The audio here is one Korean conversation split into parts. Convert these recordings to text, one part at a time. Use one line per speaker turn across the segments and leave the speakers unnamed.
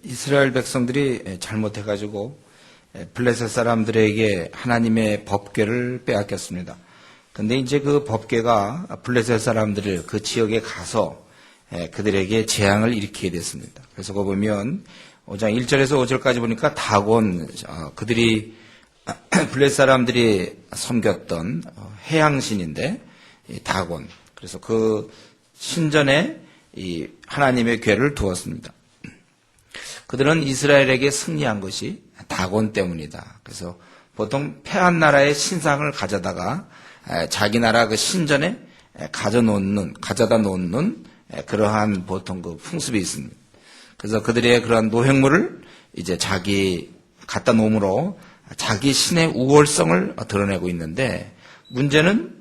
이스라엘 백성들이 잘못해가지고 블레셋 사람들에게 하나님의 법궤를 빼앗겼습니다. 근데 이제 그 법궤가 블레셋 사람들을 그 지역에 가서 그들에게 재앙을 일으키게 됐습니다. 그래서 거 보면 5장 1절에서 5절까지 보니까 다곤, 그들이 블레셋 사람들이 섬겼던 해양신인데 다곤. 그래서 그 신전에 이 하나님의 궤를 두었습니다. 그들은 이스라엘에게 승리한 것이 다곤 때문이다. 그래서 보통 패한 나라의 신상을 가져다가 자기 나라 그 신전에 가져다 놓는 그러한 보통 그 풍습이 있습니다. 그래서 그들의 그러한 노획물을 이제 자기 갖다 놓음으로 자기 신의 우월성을 드러내고 있는데, 문제는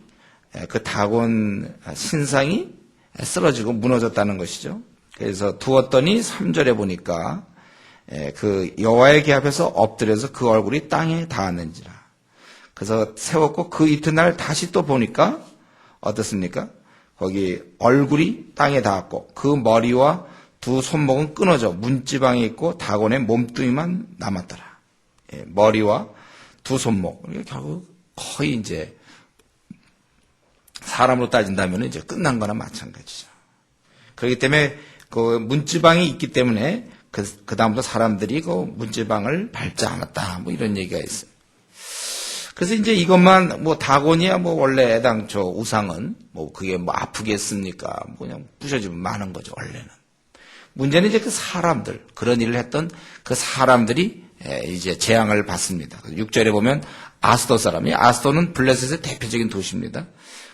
그 다곤 신상이 쓰러지고 무너졌다는 것이죠. 그래서 두었더니 3절에 보니까 그 여호와의 궤 앞에서 엎드려서 그 얼굴이 땅에 닿았는지라. 그래서 세웠고 그 이튿날 다시 또 보니까 어떻습니까? 거기 얼굴이 땅에 닿았고 그 머리와 두 손목은 끊어져 문지방에 있고 다곤의 몸뚱이만 남았더라. 머리와 두 손목. 결국 거의 이제 사람으로 따진다면 이제 끝난 거나 마찬가지죠. 그렇기 때문에 그 문지방이 있기 때문에 그 다음부터 사람들이 그 문지방을 밟지 않았다. 뭐 이런 얘기가 있어요. 그래서 이제 이것만 뭐 다곤이야 뭐 원래 애당초 우상은 뭐 그게 뭐 아프겠습니까? 뭐 그냥 부셔지면 많은 거죠 원래는. 문제는 이제 그 사람들, 그런 일을 했던 그 사람들이 이제 재앙을 받습니다. 6절에 보면 아스도 사람이, 아스도는 블레셋의 대표적인 도시입니다.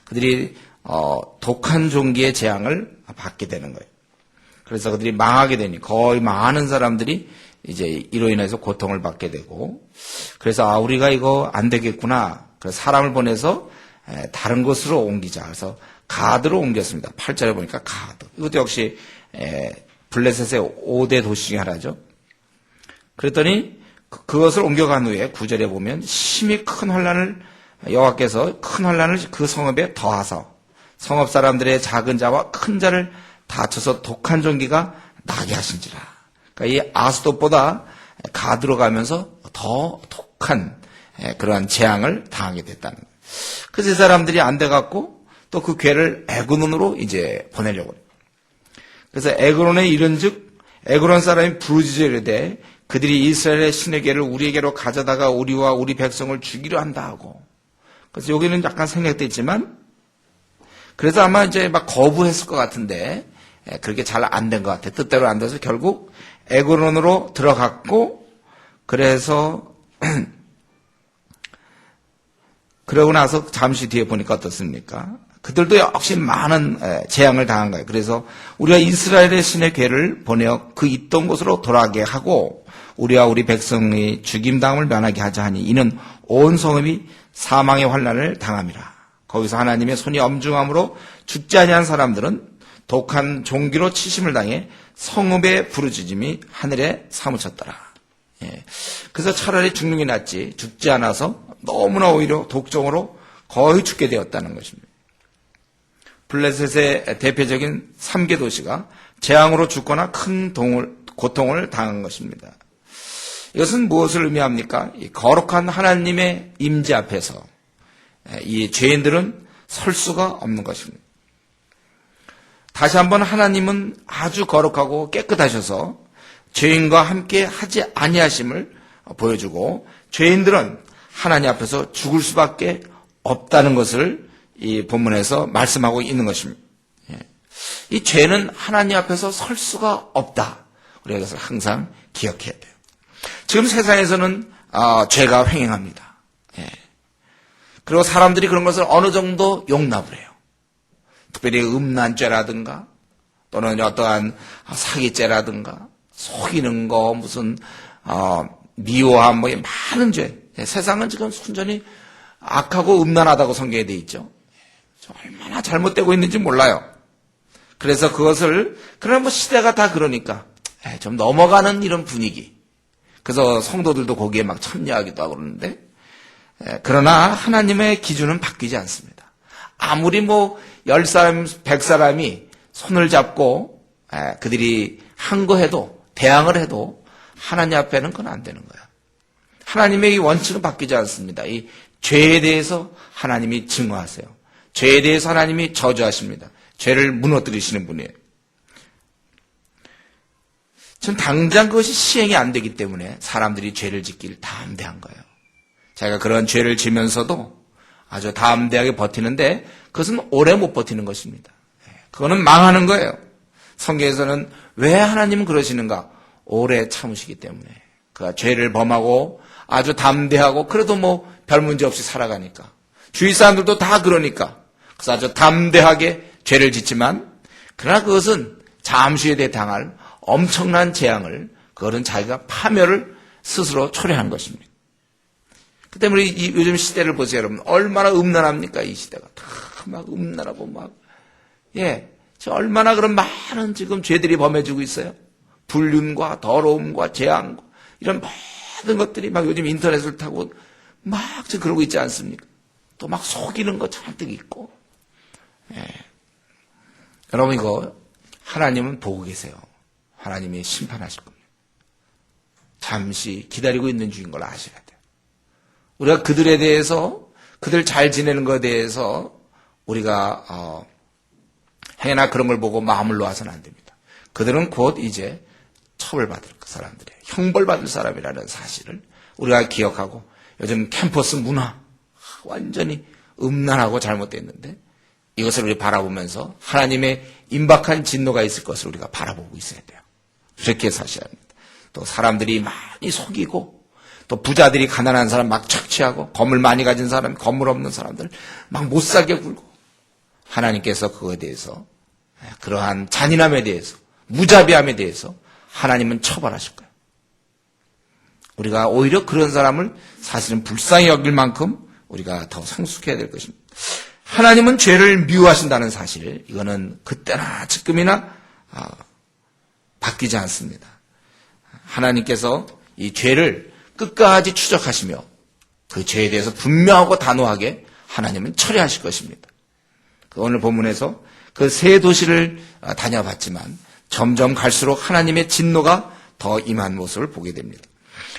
그들이 독한 종기의 재앙을 받게 되는 거예요. 그래서 그들이 망하게 되니 거의 많은 사람들이 이제 이로 인해서 고통을 받게 되고, 그래서 우리가 이거 안 되겠구나. 그래서 사람을 보내서 다른 곳으로 옮기자. 그래서 가드로 옮겼습니다. 8절에 보니까 가드. 이것도 역시 블레셋의 5대 도시 중에 하나죠. 그랬더니 그것을 옮겨간 후에 9절에 보면 심히 큰 혼란을, 여호와께서 큰 혼란을 그 성읍에 더하사 성읍 사람들의 작은 자와 큰 자를 다쳐서 독한 종기가 나게 하신지라. 그러니까 이 아스돗보다 가드로 가면서 더 독한 그러한 재앙을 당하게 됐다는 거예요. 그래서 이 사람들이 안 돼갖고 또 그 궤를 에그론으로 이제 보내려고 해요. 그래서 에그론에 이른즉 에그론 사람이 부르짖어 이르되 그들이 이스라엘의 신의 궤를 우리에게로 가져다가 우리와 우리 백성을 죽이려 한다 하고. 그래서 여기는 약간 생략돼 있지만, 그래서 아마 이제 막 거부했을 것 같은데 그렇게 잘 안 된 것 같아요. 뜻대로 안 돼서 결국 에그론으로 들어갔고, 그래서 그러고 나서 잠시 뒤에 보니까 어떻습니까? 그들도 역시 많은 재앙을 당한 거예요. 그래서 우리가 이스라엘의 신의 궤를 보내어 그 있던 곳으로 돌아가게 하고 우리와 우리 백성의 죽임당함을 면하게 하자 하니 이는 온 성읍이 사망의 환난을 당함이라. 거기서 하나님의 손이 엄중함으로 죽지 아니한 사람들은 독한 종기로 치심을 당해 성읍의 부르짖음이 하늘에 사무쳤더라. 그래서 차라리 죽는 게 낫지 죽지 않아서 너무나 오히려 독종으로 거의 죽게 되었다는 것입니다. 블레셋의 대표적인 3개 도시가 재앙으로 죽거나 큰 고통을 당한 것입니다. 이것은 무엇을 의미합니까? 이 거룩한 하나님의 임재 앞에서 이 죄인들은 설 수가 없는 것입니다. 다시 한번 하나님은 아주 거룩하고 깨끗하셔서 죄인과 함께 하지 아니하심을 보여주고 죄인들은 하나님 앞에서 죽을 수밖에 없다는 것을 이 본문에서 말씀하고 있는 것입니다. 이 죄는 하나님 앞에서 설 수가 없다. 우리가 이것을 항상 기억해야 돼요. 지금 세상에서는 죄가 횡행합니다. 그리고 사람들이 그런 것을 어느 정도 용납을 해요. 특별히 음란죄라든가 또는 어떠한 사기죄라든가 속이는 거 무슨 미워함 뭐 많은 죄. 세상은 지금 순전히 악하고 음란하다고 성경에 돼 있죠. 얼마나 잘못되고 있는지 몰라요. 그래서 그것을 그러나 뭐 시대가 다 그러니까 좀 넘어가는 이런 분위기. 그래서 성도들도 거기에 막 참여하기도 하고 그러는데, 그러나 하나님의 기준은 바뀌지 않습니다. 아무리 뭐 10사람, 100사람이 손을 잡고 그들이 한 거 해도 대항을 해도 하나님 앞에는 그건 안 되는 거야. 하나님의 이 원칙은 바뀌지 않습니다. 이 죄에 대해서 하나님이 증오하세요. 죄에 대해서 하나님이 저주하십니다. 죄를 무너뜨리시는 분이에요. 전 당장 그것이 시행이 안 되기 때문에 사람들이 죄를 짓기를 담대한 거예요. 자기가 그런 죄를 지면서도 아주 담대하게 버티는데 그것은 오래 못 버티는 것입니다. 그거는 망하는 거예요. 성경에서는 왜 하나님은 그러시는가? 오래 참으시기 때문에. 그가 죄를 범하고 아주 담대하고 그래도 뭐 별 문제 없이 살아가니까. 주위 사람들도 다 그러니까. 그래서 아주 담대하게 죄를 짓지만 그러나 그것은 잠시 후에 당할 엄청난 재앙을 그거는 자기가 파멸을 스스로 초래한 것입니다. 그 때문에 이 요즘 시대를 보세요, 여러분. 얼마나 음란합니까, 이 시대가. 다 막 음란하고 막. 저 얼마나 그런 많은 지금 죄들이 범해지고 있어요. 불륜과 더러움과 재앙과 이런 모든 것들이 막 요즘 인터넷을 타고 막 지금 그러고 있지 않습니까? 또 막 속이는 거 잔뜩 있고. 여러분 이거 하나님은 보고 계세요. 하나님이 심판하실 겁니다. 잠시 기다리고 있는 중인 걸 아셔야 돼요. 우리가 그들에 대해서 그들 잘 지내는 것에 대해서 우리가 행여나 그런 걸 보고 마음을 놓아서는 안 됩니다. 그들은 곧 이제 처벌받을 그 사람들이에요. 형벌받을 사람이라는 사실을 우리가 기억하고 요즘 캠퍼스 문화 완전히 음란하고 잘못되어 있는데 이것을 우리 바라보면서 하나님의 임박한 진노가 있을 것을 우리가 바라보고 있어야 돼요. 그렇게 사셔야 합니다. 또 사람들이 많이 속이고 또 부자들이 가난한 사람 막 착취하고 건물 많이 가진 사람, 건물 없는 사람들 막 못 살게 굴고 하나님께서 그거에 대해서 그러한 잔인함에 대해서 무자비함에 대해서 하나님은 처벌하실 거예요. 우리가 오히려 그런 사람을 사실은 불쌍히 여길 만큼 우리가 더 성숙해야 될 것입니다. 하나님은 죄를 미워하신다는 사실, 이거는 그때나 지금이나 바뀌지 않습니다. 하나님께서 이 죄를 끝까지 추적하시며 그 죄에 대해서 분명하고 단호하게 하나님은 처리하실 것입니다. 오늘 본문에서 그 세 도시를 다녀봤지만 점점 갈수록 하나님의 진노가 더 임한 모습을 보게 됩니다.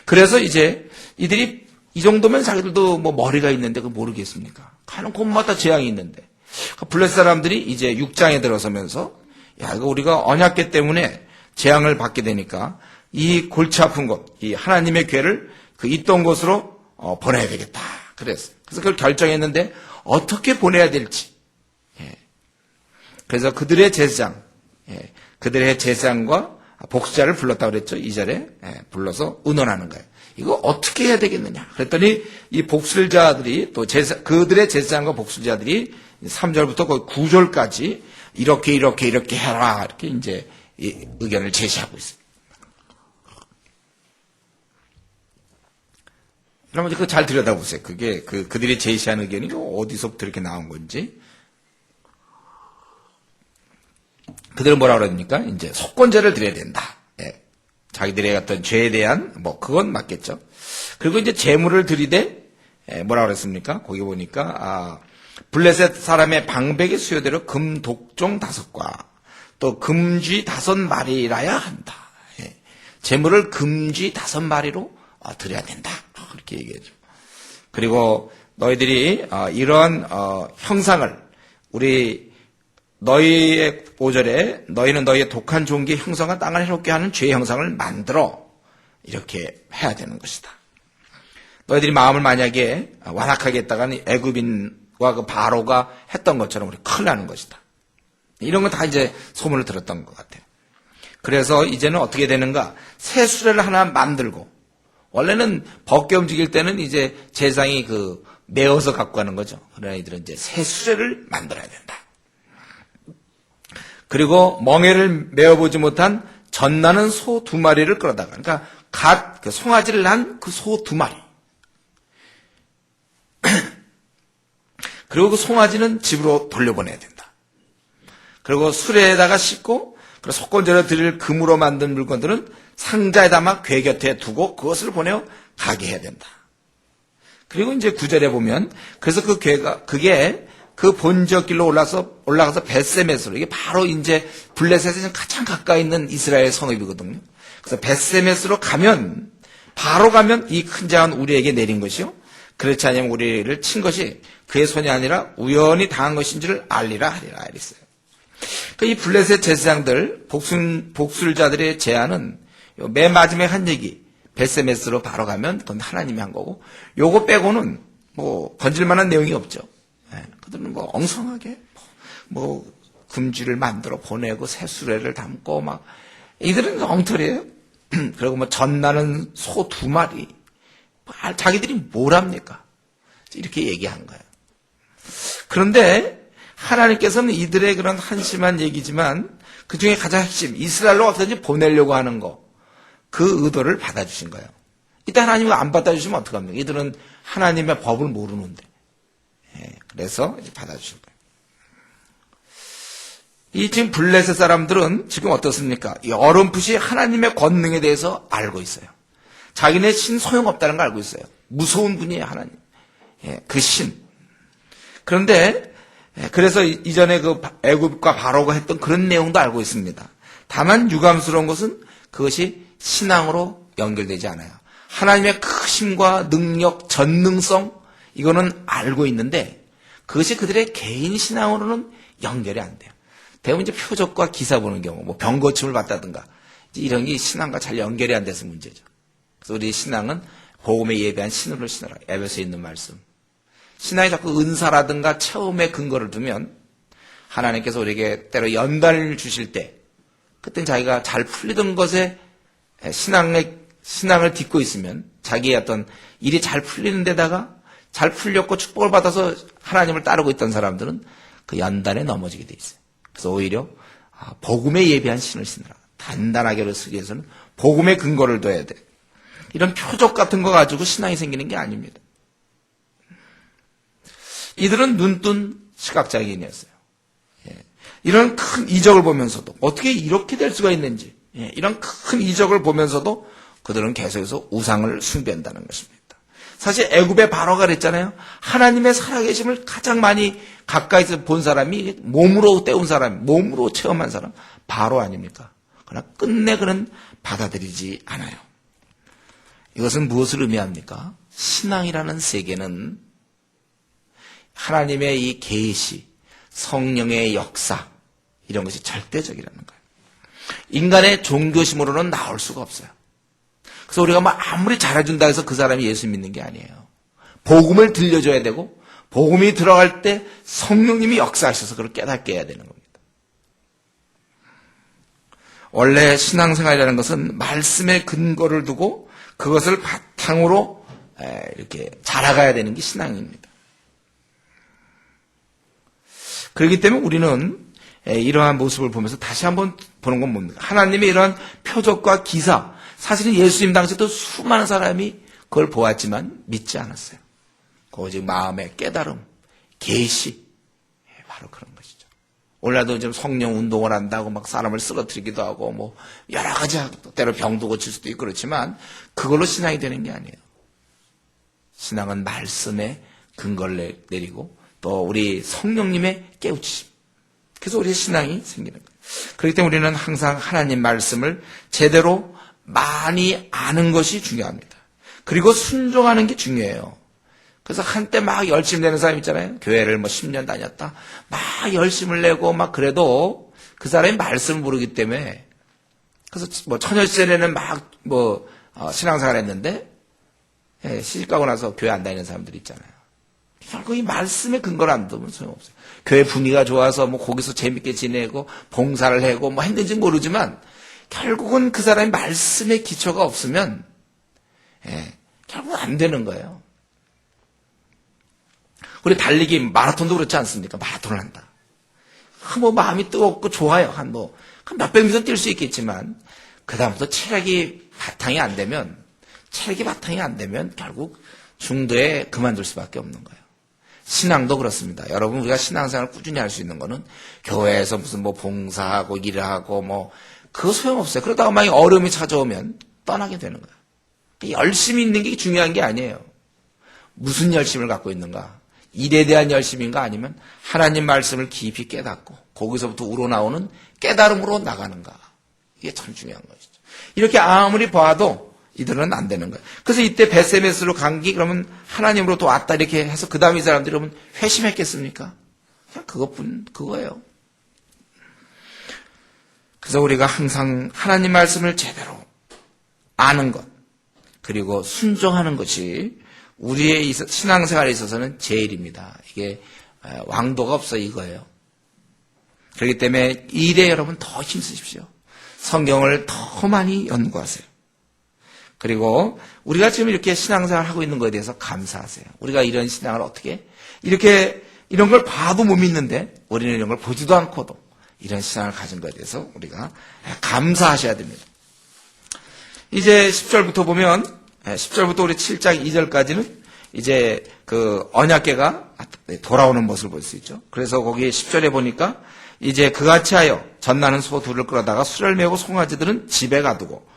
그래서 이제 이들이 이 정도면 자기들도 뭐 머리가 있는데 그거 모르겠습니까? 가는 곳마다 재앙이 있는데. 블레셋 사람들이 이제 6장에 들어서면서 야, 이거 우리가 언약궤 때문에 재앙을 받게 되니까 이 골치 아픈 곳, 이 하나님의 궤를 그 있던 곳으로 보내야 되겠다. 그랬어요. 그래서 그걸 결정했는데 어떻게 보내야 될지. 그래서 그들의 제사장, 그들의 제사장과 복수자를 불렀다고 그랬죠. 2절에 불러서 의논하는 거예요. 이거 어떻게 해야 되겠느냐. 그랬더니 이 복술자들이 또 그들의 제사장과 복술자들이 3절부터 거의 9절까지 이렇게 해라. 이렇게 이제 이 의견을 제시하고 있어요. 여러분 그거 잘 들여다보세요. 그게 그들이 제시한 의견이 어디서부터 이렇게 나온 건지. 그들은 뭐라 그럽니까? 이제 속건제를 드려야 된다. 자기들의 어떤 죄에 대한 그건 맞겠죠. 그리고 이제 제물을 드리되 뭐라 그랬습니까? 거기 보니까 블레셋 사람의 방백의 수요대로 금 독종 5과 또 금쥐 5마리라야 한다. 제물을 금쥐 5마리로 드려야 된다. 그렇게 얘기하죠. 그리고 너희들이 이런 형상을 너희의 5절에 너희는 너희의 독한 종기의 형상과 땅을 해롭게 하는 죄의 형상을 만들어 이렇게 해야 되는 것이다. 너희들이 마음을 만약에 완악하게 했다가는 애굽인과 그 바로가 했던 것처럼 우리 큰일 나는 것이다. 이런 거 다 이제 소문을 들었던 것 같아요. 그래서 이제는 어떻게 되는가? 새 수레를 하나 만들고 원래는 벗겨 움직일 때는 이제 제사장이 메어서 갖고 가는 거죠. 그러나 이들은 이제 새 수레를 만들어야 된다. 그리고 멍에를 메어보지 못한 젖나는 소 2마리를 끌어다가, 그러니까 송아지를 난 그 소 2마리. 그리고 그 송아지는 집으로 돌려보내야 된다. 그리고 수레에다가 싣고, 그리고 속건제로 드릴 금으로 만든 물건들은 상자에 담아 궤 곁에 두고 그것을 보내어 가게 해야 된다. 그리고 이제 9절에 보면, 그래서 그게 그 본지역 길로 올라가서 벳세메스로, 이게 바로 이제 블레셋에 가장 가까이 있는 이스라엘 성읍이거든요. 그래서 벳세메스로 가면, 바로 가면 이 큰 재앙은 우리에게 내린 것이요. 그렇지 않으면 우리를 친 것이 그의 손이 아니라 우연히 당한 것인 줄 알리라 하리라 이랬어요. 이 블레셋 제사장들, 복술자들의 제안은 맨 마지막에 한 얘기, 벳세메스로 바로 가면 그건 하나님이 한 거고, 요거 빼고는 뭐 건질만한 내용이 없죠. 그들은 뭐 엉성하게 금쥐를 만들어 보내고 새수레를 담고 막 이들은 엉터리예요. 그리고 뭐 전나는 소 2마리, 자기들이 뭘 합니까? 이렇게 얘기한 거예요. 그런데 하나님께서는 이들의 그런 한심한 얘기지만 그 중에 가장 핵심, 이스라엘로 어떻게든지 보내려고 하는 거, 그 의도를 받아주신 거예요. 이때 하나님이 안 받아주시면 어떡합니까? 이들은 하나님의 법을 모르는데. 그래서 이제 받아주신 거예요. 이 지금 블레셋 사람들은 지금 어떻습니까? 이 어렴풋이 하나님의 권능에 대해서 알고 있어요. 자기네 신 소용없다는 걸 알고 있어요. 무서운 분이에요, 하나님. 그 신. 그런데 그래서 이전에 그 애굽과 바로가 했던 그런 내용도 알고 있습니다. 다만 유감스러운 것은 그것이 신앙으로 연결되지 않아요. 하나님의 크심과 능력, 전능성, 이거는 알고 있는데 그것이 그들의 개인 신앙으로는 연결이 안 돼요. 대부분 이제 표적과 기사 보는 경우, 뭐 병고침을 받다든가 이런 게 신앙과 잘 연결이 안 돼서 문제죠. 그래서 우리 신앙은 복음에 예배한 신으로 신으라. 에베소에 있는 말씀. 신앙이 자꾸 은사라든가 체험에 근거를 두면 하나님께서 우리에게 때로 연단을 주실 때 그때 자기가 잘 풀리던 것에 신앙을 딛고 있으면 자기의 어떤 일이 잘 풀리는 데다가 잘 풀렸고 축복을 받아서 하나님을 따르고 있던 사람들은 그 연단에 넘어지게 돼 있어요. 그래서 오히려 복음에 예배한 신을 신으라. 단단하게를 쓰기 위해서는 복음의 근거를 둬야 돼. 이런 표적 같은 거 가지고 신앙이 생기는 게 아닙니다. 이들은 눈뜬 시각장애인이었어요. 이런 큰 이적을 보면서도 어떻게 이렇게 될 수가 있는지 이런 큰 이적을 보면서도 그들은 계속해서 우상을 숭배한다는 것입니다. 사실 애굽의 바로가 그랬잖아요. 하나님의 살아계심을 가장 많이 가까이서 본 사람이 몸으로 때운 사람, 몸으로 체험한 사람 바로 아닙니까? 그러나 끝내 그는 받아들이지 않아요. 이것은 무엇을 의미합니까? 신앙이라는 세계는 하나님의 이 계시, 성령의 역사 이런 것이 절대적이라는 거예요. 인간의 종교심으로는 나올 수가 없어요. 그래서 우리가 뭐 아무리 잘해준다 해서 그 사람이 예수 믿는 게 아니에요. 복음을 들려줘야 되고 복음이 들어갈 때 성령님이 역사하셔서 그걸 깨닫게 해야 되는 겁니다. 원래 신앙생활이라는 것은 말씀의 근거를 두고 그것을 바탕으로 이렇게 자라가야 되는 게 신앙입니다. 그렇기 때문에 우리는 이러한 모습을 보면서 다시 한번 보는 건 뭡니까? 하나님의 이러한 표적과 기사, 사실은 예수님 당시에도 수많은 사람이 그걸 보았지만 믿지 않았어요. 오직 마음의 깨달음, 계시, 바로 그런 것이죠. 오늘날도 지금 성령 운동을 한다고 막 사람을 쓰러뜨리기도 하고 뭐 여러 가지 때로 병도 고칠 수도 있고 그렇지만 그걸로 신앙이 되는 게 아니에요. 신앙은 말씀에 근거를 내리고 또 우리 성령님의 깨우치심. 그래서 우리의 신앙이 생기는 거예요. 그렇기 때문에 우리는 항상 하나님 말씀을 제대로 많이 아는 것이 중요합니다. 그리고 순종하는 게 중요해요. 그래서 한때 막 열심히 내는 사람 있잖아요. 교회를 뭐 10년 다녔다. 막 열심을 내고 막 그래도 그 사람이 말씀을 모르기 때문에 그래서 뭐 처녀시절에는 막 신앙생활 했는데 시집가고 나서 교회 안 다니는 사람들 있잖아요. 결국 이 말씀에 근거를 안 두면 소용없어요. 교회 분위기가 좋아서 뭐 거기서 재밌게 지내고 봉사를 하고 뭐 했는지 모르지만 결국은 그 사람이 말씀의 기초가 없으면 결국 안 되는 거예요. 우리 달리기 마라톤도 그렇지 않습니까? 마라톤을 한다. 뭐 마음이 뜨겁고 좋아요. 한 몇백 미터 뛸 수 있겠지만 그 다음부터 체력이 바탕이 안 되면 결국 중도에 그만둘 수밖에 없는 거예요. 신앙도 그렇습니다. 여러분 우리가 신앙생활을 꾸준히 할 수 있는 거는 교회에서 무슨 뭐 봉사하고 일하고 뭐 그거 소용없어요. 그러다가 만약 어려움이 찾아오면 떠나게 되는 거예요. 열심히 있는 게 중요한 게 아니에요. 무슨 열심을 갖고 있는가? 일에 대한 열심인가 아니면 하나님 말씀을 깊이 깨닫고 거기서부터 우러나오는 깨달음으로 나가는가? 이게 참 중요한 것이죠. 이렇게 아무리 봐도 이들은 안 되는 거예요. 그래서 이때 베세메스로 간 게 그러면 하나님으로부터 왔다 이렇게 해서 그 다음에 이 사람들이 그러면 회심했겠습니까? 그냥 그거예요. 그래서 우리가 항상 하나님 말씀을 제대로 아는 것, 그리고 순종하는 것이 우리의 신앙생활에 있어서는 제일입니다. 이게 왕도가 없어 이거예요. 그렇기 때문에 이 일에 여러분 더 힘쓰십시오. 성경을 더 많이 연구하세요. 그리고 우리가 지금 이렇게 신앙생활 하고 있는 것에 대해서 감사하세요. 우리가 이런 신앙을 어떻게 이렇게 이런 걸 봐도 못 믿는데 우리는 이런 걸 보지도 않고도 이런 신앙을 가진 것에 대해서 우리가 감사하셔야 됩니다. 이제 10절부터 보면 10절부터 우리 7장 2절까지는 이제 그 언약궤가 돌아오는 모습을 볼 수 있죠. 그래서 거기 10절에 보니까 이제 그같이 하여 전나는 소 둘을 끌어다가 수레를 메고 송아지들은 집에 가두고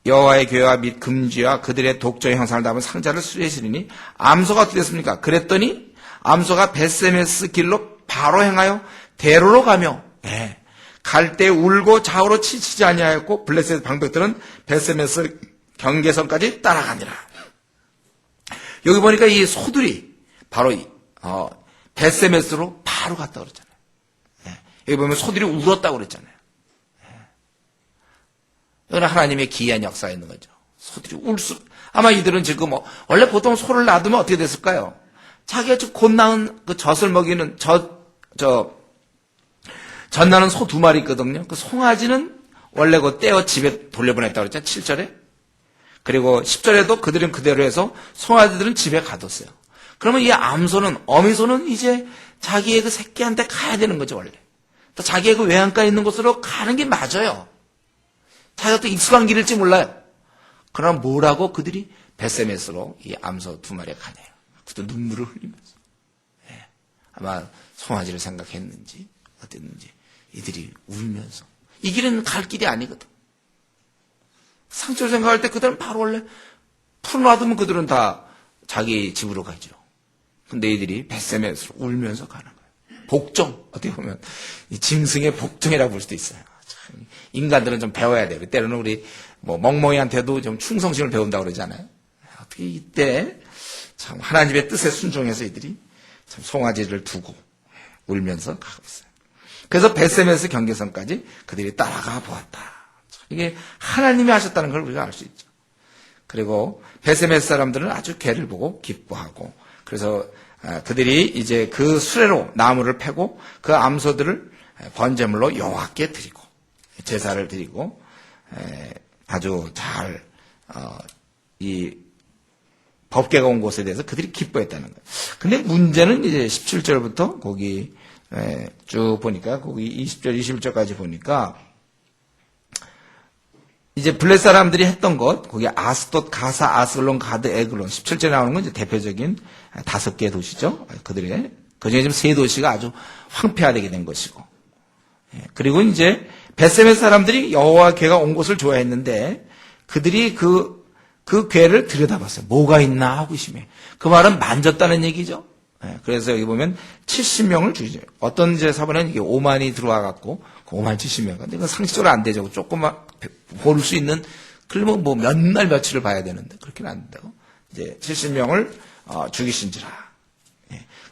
여호와의궤와 및 금쥐와 그들의 독점의 형상을 담은 상자를 수레에 실으니 암소가 어떻게 됐습니까? 그랬더니 암소가 벳세메스 길로 바로 행하여 대로로 가며 갈 때 울고 좌우로 치치지 아니하였고 블레셋 방백들은 벳세메스 경계선까지 따라가니라. 여기 보니까 이 소들이 바로 벳세메스로 바로 갔다 그랬잖아요. 여기 보면 소들이 울었다고 그랬잖아요. 이건 하나님의 기이한 역사가 있는 거죠. 소들이 아마 이들은 지금 원래 보통 소를 놔두면 어떻게 됐을까요? 자기가 곧 낳은 그 젖을 먹이는 젖 나는 소 2마리 있거든요. 그 송아지는 원래 그 떼어 집에 돌려보냈다고 그랬잖아요. 7절에. 그리고 10절에도 그들은 그대로 해서 송아지들은 집에 가뒀어요. 그러면 이 암소는, 어미소는 이제 자기의 그 새끼한테 가야 되는 거죠, 원래. 또 자기의 그 외양가에 있는 곳으로 가는 게 맞아요. 자기가 또 익숙한 길일지 몰라요. 그러나 뭐라고 그들이 벳세메스로 이 암소 2마리가 가네요. 그것도 눈물을 흘리면서. 아마 송아지를 생각했는지 어땠는지 이들이 울면서. 이 길은 갈 길이 아니거든. 상처를 생각할 때 그들은 바로 원래 풀어놔두면 그들은 다 자기 집으로 가죠. 근데 이들이 벳세메스로 울면서 가는 거예요. 복종, 어떻게 보면 이 짐승의 복종이라고 볼 수도 있어요. 참, 인간들은 좀 배워야 돼요. 때로는 우리 멍멍이한테도 좀 충성심을 배운다고 그러잖아요. 어떻게 이때 참 하나님의 뜻에 순종해서 이들이 참 송아지를 두고 울면서 가고 있어요. 그래서 벳세메스 경계선까지 그들이 따라가 보았다. 이게 하나님이 하셨다는 걸 우리가 알 수 있죠. 그리고 벳세메스 사람들은 아주 괴를 보고 기뻐하고, 그래서 그들이 이제 그 수레로 나무를 패고 그 암소들을 번제물로 여호와께 드리고 제사를 드리고 아주 잘 이 법궤가 온 곳에 대해서 그들이 기뻐했다는 거예요. 근데 문제는 이제 17절부터 거기 쭉 보니까 거기 20절, 21절까지 보니까 이제 블레셋 사람들이 했던 것, 거기 아스돗, 가사, 아슬론, 가드, 에글론 17절에 나오는 건 이제 대표적인 5개의 도시죠. 그들의 그중에 지금 3도시가 아주 황폐화되게 된 것이고, 그리고 이제 벳세메스 사람들이 여호와 궤가 온 곳을 좋아했는데 그들이 그 궤를 들여다봤어요. 뭐가 있나 하고 심해. 그 말은 만졌다는 얘기죠. 그래서 여기 보면 70명을 죽이죠. 어떤 이제 사본에는 이게 5만이 들어와 갖고 5만 70명. 근데 그건 상식적으로 안 되죠. 조금만 볼 수 있는, 그러면 뭐 몇 날 며칠을 봐야 되는데 그렇게는 안 된다고. 이제 70명을 죽이신지라.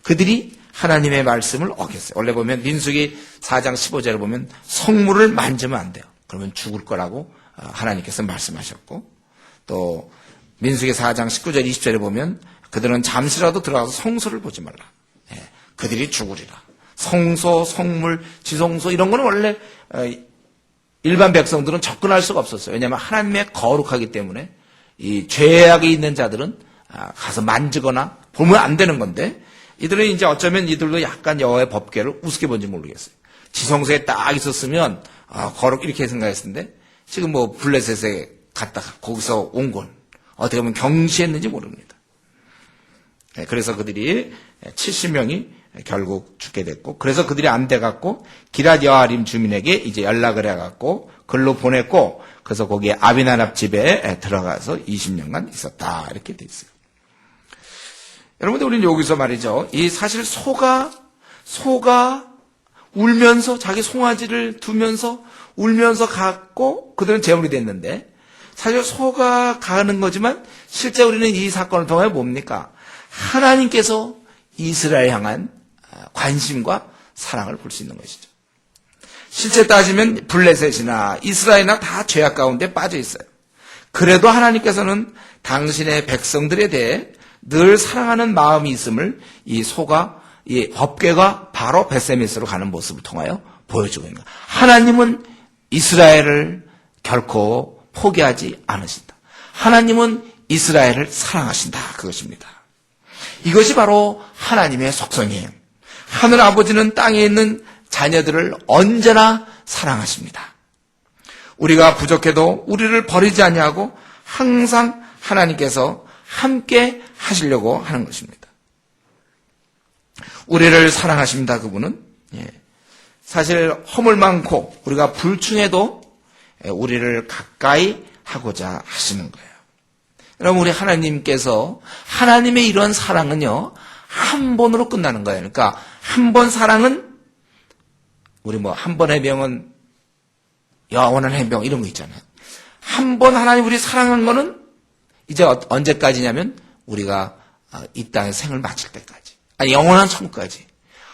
그들이 하나님의 말씀을 어겼어요. 원래 보면 민수기 4장 15절에 보면 성물을 만지면 안 돼요. 그러면 죽을 거라고 하나님께서 말씀하셨고, 또 민수기 4장 19절 20절에 보면 그들은 잠시라도 들어가서 성소를 보지 말라. 그들이 죽으리라. 성소, 성물, 지성소 이런 거는 원래 일반 백성들은 접근할 수가 없었어요. 왜냐하면 하나님의 거룩하기 때문에 이 죄악이 있는 자들은 가서 만지거나 보면 안 되는 건데, 이들은 이제 어쩌면 이들도 약간 여호와의 법궤를 우습게 본지 모르겠어요. 지성소에 딱 있었으면 거룩 이렇게 생각했는데 지금 뭐 블레셋에 갔다가 거기서 온 걸 어떻게 보면 경시했는지 모릅니다. 그래서 그들이 70명이 결국 죽게 됐고, 그래서 그들이 안 돼갖고 기럇 여아림 주민에게 이제 연락을 해갖고 글로 보냈고, 그래서 거기에 아비나답 집에 들어가서 20년간 있었다 이렇게 돼 있어요. 여러분들, 우리는 여기서 말이죠, 이 사실 소가 울면서 자기 송아지를 두면서 울면서 갔고 그들은 제물이 됐는데 사실 소가 가는 거지만 실제 우리는 이 사건을 통해 뭡니까? 하나님께서 이스라엘 향한 관심과 사랑을 볼 수 있는 것이죠. 실제 따지면 블레셋이나 이스라엘이나 다 죄악 가운데 빠져 있어요. 그래도 하나님께서는 당신의 백성들에 대해 늘 사랑하는 마음이 있음을 이 소가 이 법궤가 바로 벳세메스로 가는 모습을 통하여 보여주고 있는 거예요. 하나님은 이스라엘을 결코 포기하지 않으신다. 하나님은 이스라엘을 사랑하신다. 그것입니다. 이것이 바로 하나님의 속성이에요. 하늘 아버지는 땅에 있는 자녀들을 언제나 사랑하십니다. 우리가 부족해도 우리를 버리지 아니하고 항상 하나님께서 함께 하시려고 하는 것입니다. 우리를 사랑하십니다. 그분은 사실 허물 많고 우리가 불충해도 우리를 가까이 하고자 하시는 거예요. 여러분, 우리 하나님께서 하나님의 이런 사랑은요 한 번으로 끝나는 거예요. 그러니까 한 번 사랑은 우리 한 번 해병은 영원한 해병 이런 거 있잖아요. 한 번 하나님 우리 사랑한 거는 이제 언제까지냐면 우리가 이 땅의 생을 마칠 때까지, 아니 영원한 천국까지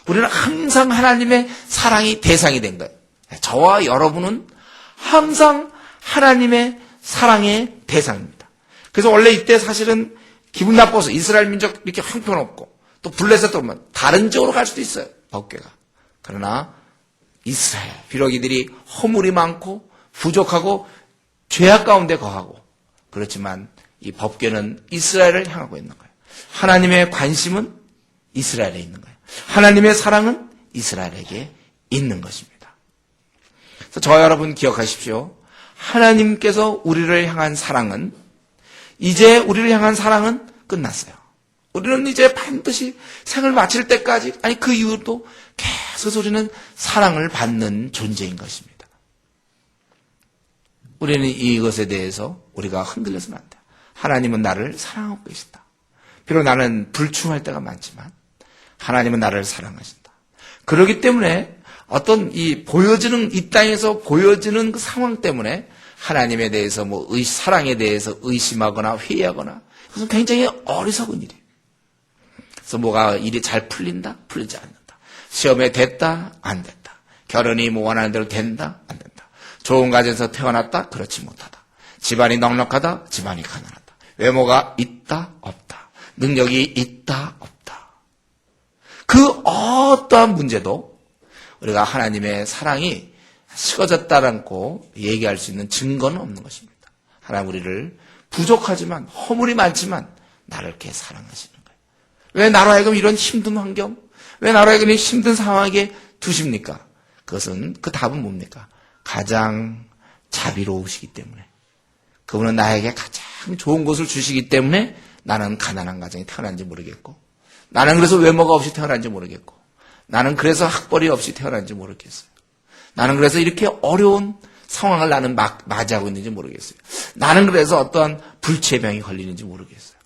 우리는 항상 하나님의 사랑이 대상이 된 거예요. 저와 여러분은 항상 하나님의 사랑의 대상입니다. 그래서 원래 이때 사실은 기분 나빠서 이스라엘 민족 이렇게 형편없고 또 블레셋도 오면 다른 쪽으로 갈 수도 있어요. 법궤가. 그러나 이스라엘, 비록 이들이 허물이 많고 부족하고 죄악 가운데 거하고 그렇지만 이 법궤는 이스라엘을 향하고 있는 거예요. 하나님의 관심은 이스라엘에 있는 거예요. 하나님의 사랑은 이스라엘에게 있는 것입니다. 그래서 저와 여러분 기억하십시오. 하나님께서 우리를 향한 사랑은 이제 우리를 향한 사랑은 끝났어요. 우리는 이제 반드시 생을 마칠 때까지, 아니 그 이후도 계속 우리는 사랑을 받는 존재인 것입니다. 우리는 이것에 대해서 우리가 흔들려서는 안 돼요. 하나님은 나를 사랑하고 계신다. 비록 나는 불충할 때가 많지만 하나님은 나를 사랑하신다. 그렇기 때문에 어떤 이 땅에서 보여지는 그 상황 때문에 하나님에 대해서 사랑에 대해서 의심하거나 회의하거나 그것은 굉장히 어리석은 일이에요. 그래서 뭐가 일이 잘 풀린다? 풀리지 않는다. 시험에 됐다? 안 됐다. 결혼이 원하는 대로 된다? 안 된다. 좋은 가정에서 태어났다? 그렇지 못하다. 집안이 넉넉하다? 집안이 가난하다. 외모가 있다? 없다. 능력이 있다? 없다. 그 어떠한 문제도 우리가 하나님의 사랑이 식어졌다라고 얘기할 수 있는 증거는 없는 것입니다. 하나님 우리를 부족하지만 허물이 많지만 나를 이렇게 사랑하시는 거예요. 왜 나로 하여금 이런 힘든 환경, 왜 나로 하여금 이 힘든 상황에 두십니까? 그것은 그 답은 뭡니까? 가장 자비로우시기 때문에, 그분은 나에게 가장 좋은 것을 주시기 때문에 나는 가난한 가정에 태어난지 모르겠고, 나는 그래서 외모가 없이 태어난지 모르겠고, 나는 그래서 학벌이 없이 태어난지 모르겠어요. 나는 그래서 이렇게 어려운 상황을 나는 맞이하고 있는지 모르겠어요. 나는 그래서 어떠한 불치병이 걸리는지 모르겠어요.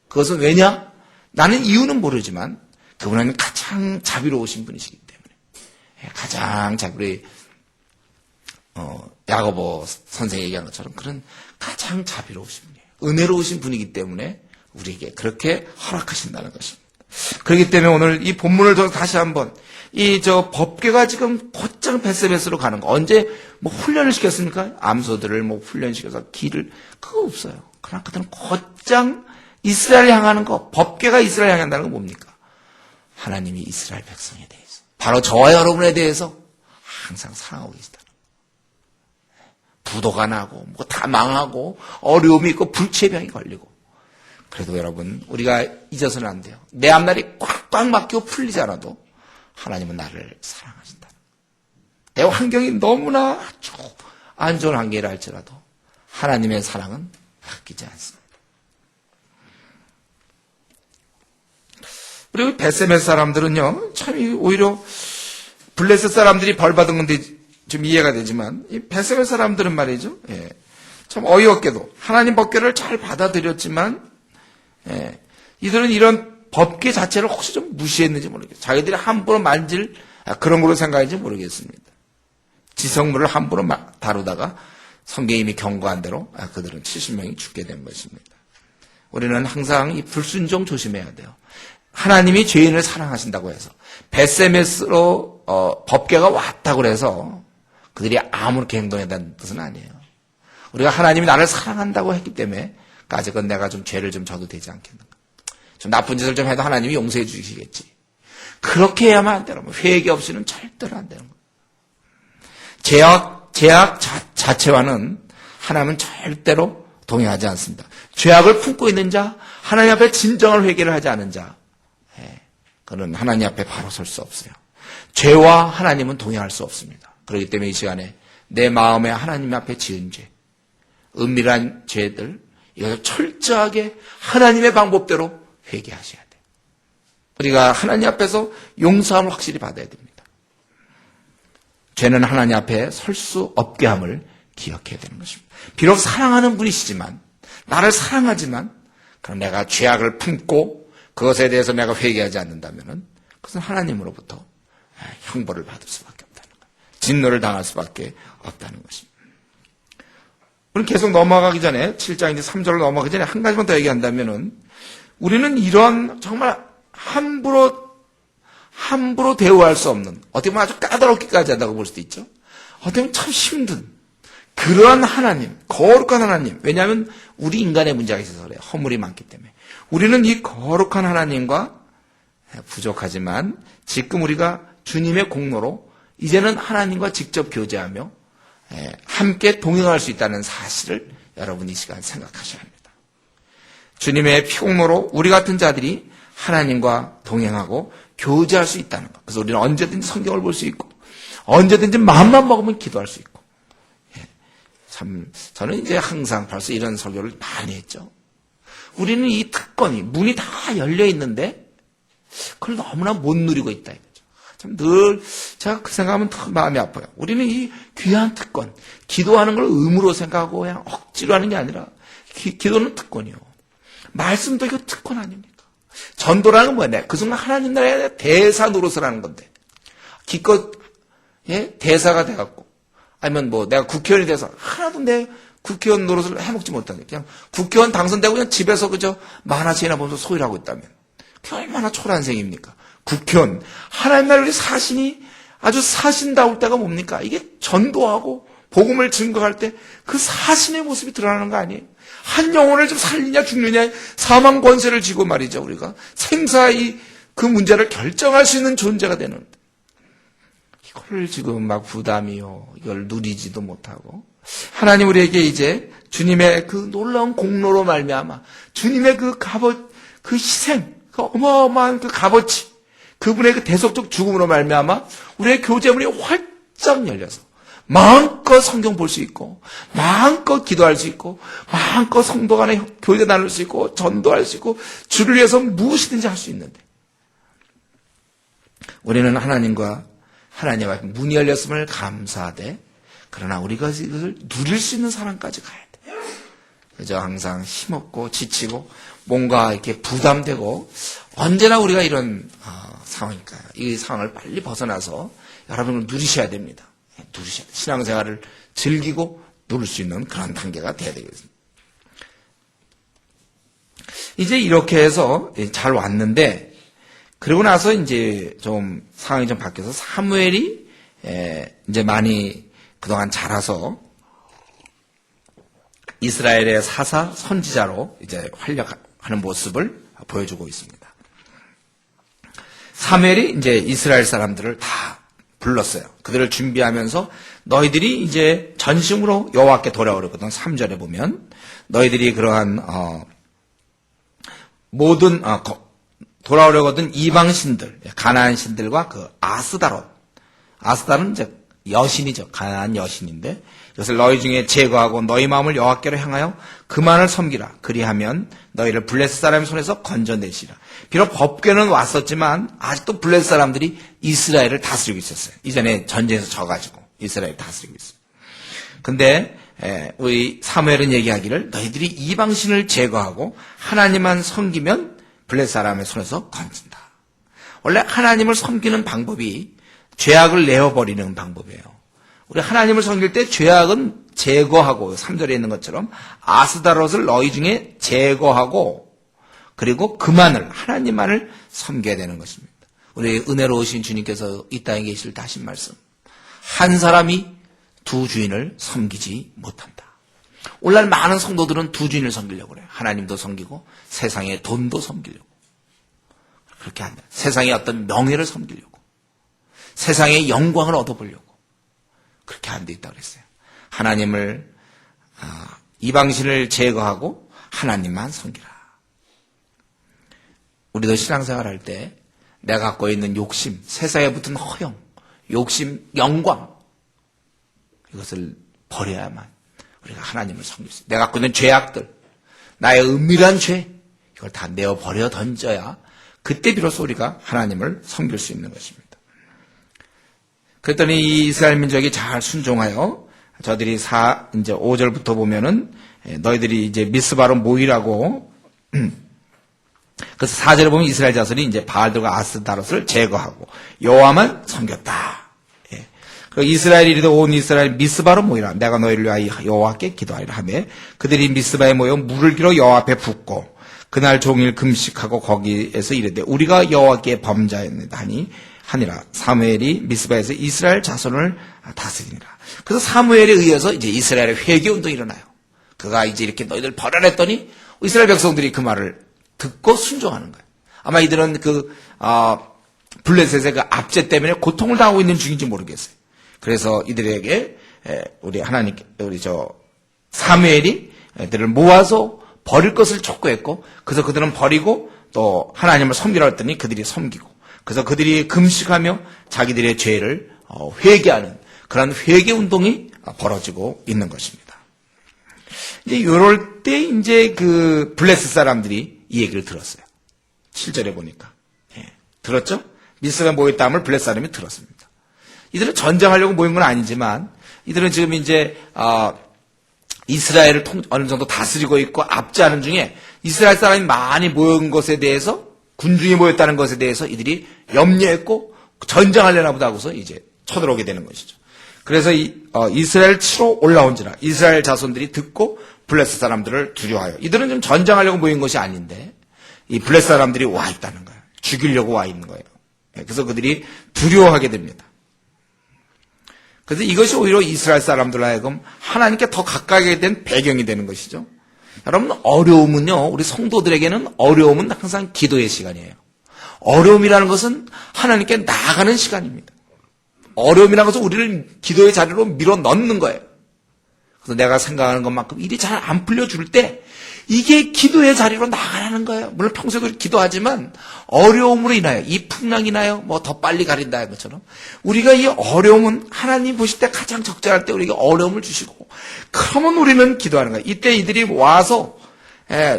그것은 왜냐? 나는 이유는 모르지만 그분은 가장 자비로우신 분이시기 때문에, 가장 자비로운 야고보 선생이 얘기한 것처럼 그런 가장 자비로우신 분이에요. 은혜로우신 분이기 때문에 우리에게 그렇게 허락하신다는 것입니다. 그렇기 때문에 오늘 이 본문을 통해서 다시 한번 법궤가 지금 곧장 벳세메스로 가는 거, 언제 훈련을 시켰습니까? 암소들을 훈련시켜서 길을, 그거 없어요. 그러나 그들은 곧장 이스라엘 향하는 거, 법궤가 이스라엘 향한다는 건 뭡니까? 하나님이 이스라엘 백성에 대해서, 바로 저와 여러분에 대해서 항상 사랑하고 계시다는 거예요. 부도가 나고 다 망하고 어려움이 있고 불치병이 걸리고, 그래도 여러분 우리가 잊어서는 안 돼요. 내 앞날이 꽉꽉 막히고 풀리지 않아도 하나님은 나를 사랑하신다. 내 환경이 너무나 안 좋은 환경이라 할지라도 하나님의 사랑은 바뀌지 않습니다. 그리고 벳세메스 사람들은요, 참 오히려 블레셋 사람들이 벌 받은 건데 좀 이해가 되지만 이 벳세메스 사람들은 말이죠, 참 어이없게도 하나님 법궤를 잘 받아들였지만, 이들은 이런 법궤 자체를 혹시 좀 무시했는지 모르겠어요. 자기들이 함부로 만질 그런 걸로 생각했는지 모르겠습니다. 지성물을 함부로 다루다가 성경이 이미 경고한 대로 그들은 70명이 죽게 된 것입니다. 우리는 항상 이 불순종 조심해야 돼요. 하나님이 죄인을 사랑하신다고 해서 벳세메스로 법궤가 왔다고 해서 그들이 아무렇게 행동해야 된다는 뜻은 아니에요. 우리가 하나님이 나를 사랑한다고 했기 때문에 아직은 내가 좀 죄를 좀 져도 되지 않겠는가. 좀 나쁜 짓을 좀 해도 하나님이 용서해 주시겠지. 그렇게 해야만 안 되는 거예요. 회개 없이는 절대로 안 되는 거예요. 죄악 자체와는 하나님은 절대로 동의하지 않습니다. 죄악을 품고 있는 자, 하나님 앞에 진정한 회개를 하지 않은 자, 그는 하나님 앞에 바로 설 수 없어요. 죄와 하나님은 동의할 수 없습니다. 그렇기 때문에 이 시간에 내 마음에 하나님 앞에 지은 죄, 은밀한 죄들, 이것을 철저하게 하나님의 방법대로 회개하셔야 돼요. 우리가 하나님 앞에서 용서함을 확실히 받아야 됩니다. 죄는 하나님 앞에 설 수 없게 함을 기억해야 되는 것입니다. 비록 사랑하는 분이시지만, 나를 사랑하지만, 그럼 내가 죄악을 품고 그것에 대해서 내가 회개하지 않는다면 그것은 하나님으로부터 형벌을 받을 수밖에 없다는 거예요. 진노를 당할 수밖에 없다는 것입니다. 우리는 계속 넘어가기 전에 7장 이제 3절로 넘어가기 전에 한 가지만 더 얘기한다면은 우리는 이런 정말 함부로 대우할 수 없는, 어떻게 보면 아주 까다롭기까지 한다고 볼 수도 있죠. 어떻게 보면 참 힘든 그러한 하나님, 거룩한 하나님. 왜냐하면 우리 인간의 문제가 있어서 그래요. 허물이 많기 때문에. 우리는 이 거룩한 하나님과 부족하지만 지금 우리가 주님의 공로로 이제는 하나님과 직접 교제하며 함께 동행할 수 있다는 사실을 여러분 이 시간 생각하셔야 합니다. 주님의 피공로로 우리 같은 자들이 하나님과 동행하고 교제할 수 있다는 것. 그래서 우리는 언제든지 성경을 볼 수 있고 언제든지 마음만 먹으면 기도할 수 있고. 참 저는 이제 항상 벌써 이런 설교를 많이 했죠. 우리는 이 특권이 문이 다 열려 있는데 그걸 너무나 못 누리고 있다 이거죠. 참 늘 제가 그 생각하면 더 마음이 아파요. 우리는 이 귀한 특권, 기도하는 걸 의무로 생각하고 그냥 억지로 하는 게 아니라 기도는 특권이요. 말씀도 이거 특권 아닙니까? 전도라는 건 뭐냐? 그 순간 하나님 나라의 대사 노릇을 하는 건데 기껏 대사가 돼갖고 아니면 뭐 내가 국회의원이 돼서 하나도 내 국회의원 노릇을 해먹지 못하는 그냥 국회의원 당선되고 그냥 집에서 그저 만화책이나 보면서 소리를 하고 있다면 그게 얼마나 초란생입니까? 국회의원 하나님 나라의 사신이 아주 사신다울 때가 뭡니까? 이게 전도하고 복음을 증거할 때 그 사신의 모습이 드러나는 거 아니에요? 한 영혼을 좀 살리냐 죽느냐 사망 권세를 쥐고 말이죠. 우리가 생사의 그 문제를 결정할 수 있는 존재가 되는데 이걸 지금 막 부담이요. 이걸 누리지도 못하고 하나님 우리에게 이제 주님의 그 놀라운 공로로 말미암아 주님의 그 그 희생, 그 어마어마한 그 값어치, 그분의 그 대속적 죽음으로 말미암아 우리의 교제문이 활짝 열려서 마음껏 성경 볼 수 있고 마음껏 기도할 수 있고 마음껏 성도 간에 교제 나눌 수 있고 전도할 수 있고 주를 위해서 무엇이든지 할 수 있는데 우리는 하나님과 하나님 앞에 문이 열렸음을 감사하되 그러나 우리가 이것을 누릴 수 있는 사람까지 가야 돼요. 그저 항상 힘없고 지치고 뭔가 이렇게 부담되고 언제나 우리가 이런 상황일까요? 이 상황을 빨리 벗어나서 여러분을 누리셔야 됩니다. 누리셔야 돼요. 신앙생활을 즐기고 누릴 수 있는 그런 단계가 돼야 되겠습니다. 이제 이렇게 해서 잘 왔는데 그러고 나서 이제 좀 상황이 좀 바뀌어서 사무엘이 이제 많이 그동안 자라서 이스라엘의 사사 선지자로 이제 활약하는 모습을 보여주고 있습니다. 사무엘이 이제 이스라엘 사람들을 다 불렀어요. 그들을 준비하면서 너희들이 이제 전심으로 여호와께 돌아오려거든. 3절에 보면 너희들이 그러한 모든 돌아오려거든 이방 신들, 가나안 신들과 그 아스다롯은 이제 여신이죠. 가나안 여신인데 이것을 너희 중에 제거하고 너희 마음을 여호와께로 향하여 그만을 섬기라. 그리하면 너희를 블레셋 사람의 손에서 건져내시라. 비록 법궤는 왔었지만 아직도 블레셋 사람들이 이스라엘을 다스리고 있었어요. 이전에 전쟁에서 져가지고 이스라엘을 다스리고 있어요. 근데 우리 사무엘은 얘기하기를 너희들이 이방신을 제거하고 하나님만 섬기면 블레셋 사람의 손에서 건진다. 원래 하나님을 섬기는 방법이 죄악을 내어버리는 방법이에요. 우리 하나님을 섬길 때 죄악은 제거하고 3절에 있는 것처럼 아스다롯을 너희 중에 제거하고 그리고 그만을 하나님만을 섬겨야 되는 것입니다. 우리 은혜로우신 주님께서 이 땅에 계실 때 하신 말씀. 한 사람이 두 주인을 섬기지 못한다. 오늘날 많은 성도들은 두 주인을 섬기려고 그래요. 하나님도 섬기고 세상의 돈도 섬기려고. 그렇게 한다. 세상의 어떤 명예를 섬기려고. 세상의 영광을 얻어보려고. 그렇게 안 돼 있다고 그랬어요. 하나님을 이방신을 제거하고 하나님만 섬기라. 우리도 신앙생활 할 때 내가 갖고 있는 욕심, 세상에 붙은 허영, 욕심, 영광 이것을 버려야만 우리가 하나님을 섬길 수 있어요. 내가 갖고 있는 죄악들, 나의 은밀한 죄 이걸 다 내어버려 던져야 그때 비로소 우리가 하나님을 섬길 수 있는 것입니다. 그랬더니 이 이스라엘 민족이 잘 순종하여 저들이 이제 5절부터 보면은 너희들이 이제 미스바로 모이라고 그래서 4절에 보면 이스라엘 자손이 이제 바알들과 아스다롯을 제거하고 여호와만 섬겼다. 예. 그리고 이스라엘이 이르되 온 이스라엘 미스바로 모이라. 내가 너희를 위하여 여호와께 기도하리라 하며 그들이 미스바에 모여 물을 길어 여호와 앞에 붓고 그날 종일 금식하고 거기에서 이르되 우리가 여호와께 범죄하였느니라 하니라. 사무엘이 미스바에서 이스라엘 자손을 다스리니라. 그래서 사무엘에 의해서 이제 이스라엘의 회개 운동이 일어나요. 그가 이제 이렇게 너희들 벌하랬더니 이스라엘 백성들이 그 말을 듣고 순종하는 거예요. 아마 이들은 블레셋의 그 압제 때문에 고통을 당하고 있는 중인지 모르겠어요. 그래서 이들에게 우리 사무엘이 애들을 모아서 버릴 것을 촉구했고, 그래서 그들은 버리고 또 하나님을 섬기라 했더니 그들이 섬기고, 그래서 그들이 금식하며 자기들의 죄를 회개하는 그런 회개 운동이 벌어지고 있는 것입니다. 이제 이럴 때 이제 그 블레셋 사람들이 이 얘기를 들었어요. 7절에 보니까. 예, 들었죠? 미스바에 모였다함을 블레셋 사람이 들었습니다. 이들은 전쟁하려고 모인 건 아니지만 이들은 지금 이제 이스라엘을 어느 정도 다스리고 있고 압제하는 중에 이스라엘 사람이 많이 모인 것에 대해서 군중이 모였다는 것에 대해서 이들이 염려했고 전쟁하려나 보다 하고서 이제 쳐들어오게 되는 것이죠. 그래서 이스라엘 치러 올라온지라 이스라엘 자손들이 듣고 블레셋 사람들을 두려워하여 이들은 좀 전쟁하려고 모인 것이 아닌데 이 블레셋 사람들이 와 있다는 거예요. 죽이려고 와 있는 거예요. 그래서 그들이 두려워하게 됩니다. 그래서 이것이 오히려 이스라엘 사람들로 하여금 하나님께 더 가까이 된 배경이 되는 것이죠. 여러분 어려움은요 우리 성도들에게는 어려움은 항상 기도의 시간이에요. 어려움이라는 것은 하나님께 나아가는 시간입니다. 어려움이라는 것은 우리를 기도의 자리로 밀어 넣는 거예요. 그래서 내가 생각하는 것만큼 일이 잘 안 풀려줄 때 이게 기도의 자리로 나가라는 거예요. 물론 평소에도 기도하지만 어려움으로 인하여 이 풍랑이 나요. 뭐 더 빨리 가린다는 것처럼 우리가 이 어려움은 하나님 보실 때 가장 적절할 때 우리가 어려움을 주시고 그러면 우리는 기도하는 거예요. 이때 이들이 와서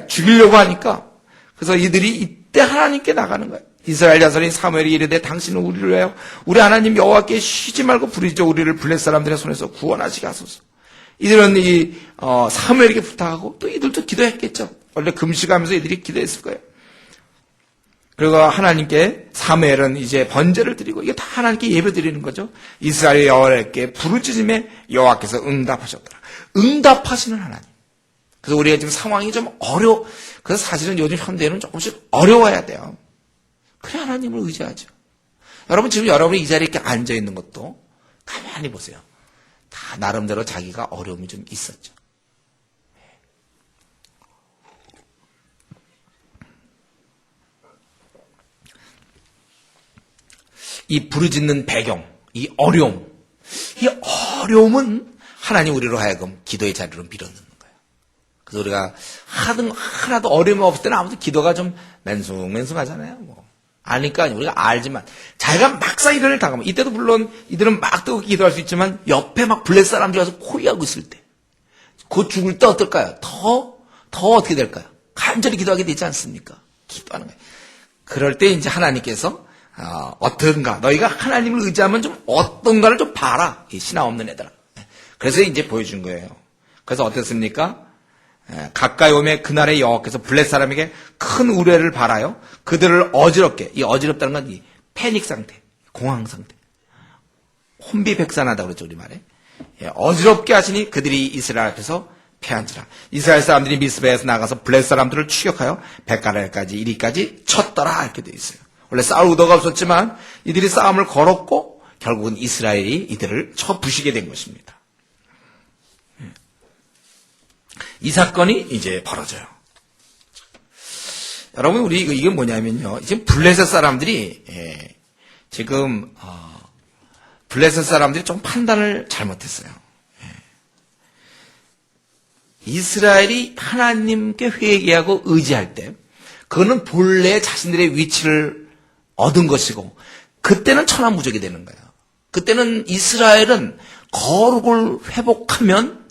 죽이려고 하니까 그래서 이들이 이때 하나님께 나가는 거예요. 이스라엘 자손이 사무엘이 이르되 당신은 우리를 위하여 우리 하나님 여호와께 쉬지 말고 부르짖어 우리를 블레셋 사람들의 손에서 구원하시게 하소서. 이들은 사무엘에게 부탁하고 또 이들도 기도했겠죠. 원래 금식하면서 이들이 기도했을 거예요. 그리고 하나님께 사무엘은 이제 번제를 드리고 이게 다 하나님께 예배 드리는 거죠. 이스라엘 여호와께 부르짖음에 여호와께서 응답하셨더라. 응답하시는 하나님. 그래서 우리가 지금 상황이 좀 그래서 사실은 요즘 현대에는 조금씩 어려워야 돼요. 그래 하나님을 의지하죠. 여러분 지금 여러분이 이 자리에 이렇게 앉아 있는 것도 가만히 보세요. 다 나름대로 자기가 어려움이 좀 있었죠. 이 부르짖는 배경, 이 어려움은 하나님 우리로 하여금 기도의 자리로 밀어넣는 거예요. 그래서 우리가 하나도 어려움이 없을 때는 아무튼 기도가 좀 맨숭맨숭하잖아요. 뭐. 아니까 우리가 알지만 자기가 막상 이런 일 당하면 이때도 물론 이들은 막 뜨고 기도할 수 있지만 옆에 막 블레셋 사람들이 와서 포위하고 있을 때 곧 죽을 때 어떨까요? 더 어떻게 될까요? 간절히 기도하게 되지 않습니까? 기도하는 거예요. 그럴 때 이제 하나님께서 어떤가 너희가 하나님을 의지하면 좀 어떤가를 좀 봐라. 이 신앙 없는 애들아. 그래서 이제 보여준 거예요. 그래서 어땠습니까? 가까이 오매 그날의 여호와께서 블레셋 사람에게 큰 우레를 발하여 그들을 어지럽게 이 어지럽다는 건 이 패닉 상태, 공황 상태, 혼비백산하다 그랬죠 우리 말에. 어지럽게 하시니 그들이 이스라엘 앞에서 패한지라. 이스라엘 사람들이 미스바에서 나가서 블레셋 사람들을 추격하여 벳가랄까지 이리까지 쳤더라 이렇게 되어 있어요. 원래 싸울 의도가 없었지만 이들이 싸움을 걸었고 결국은 이스라엘이 이들을 쳐 부시게 된 것입니다. 이 사건이 이제 벌어져요. 여러분, 우리 이게 뭐냐면요. 지금 블레셋 사람들이 지금 블레셋 사람들이 좀 판단을 잘못했어요. 이스라엘이 하나님께 회개하고 의지할 때 그거는 본래 자신들의 위치를 얻은 것이고 그때는 천하무적이 되는 거예요. 그때는 이스라엘은 거룩을 회복하면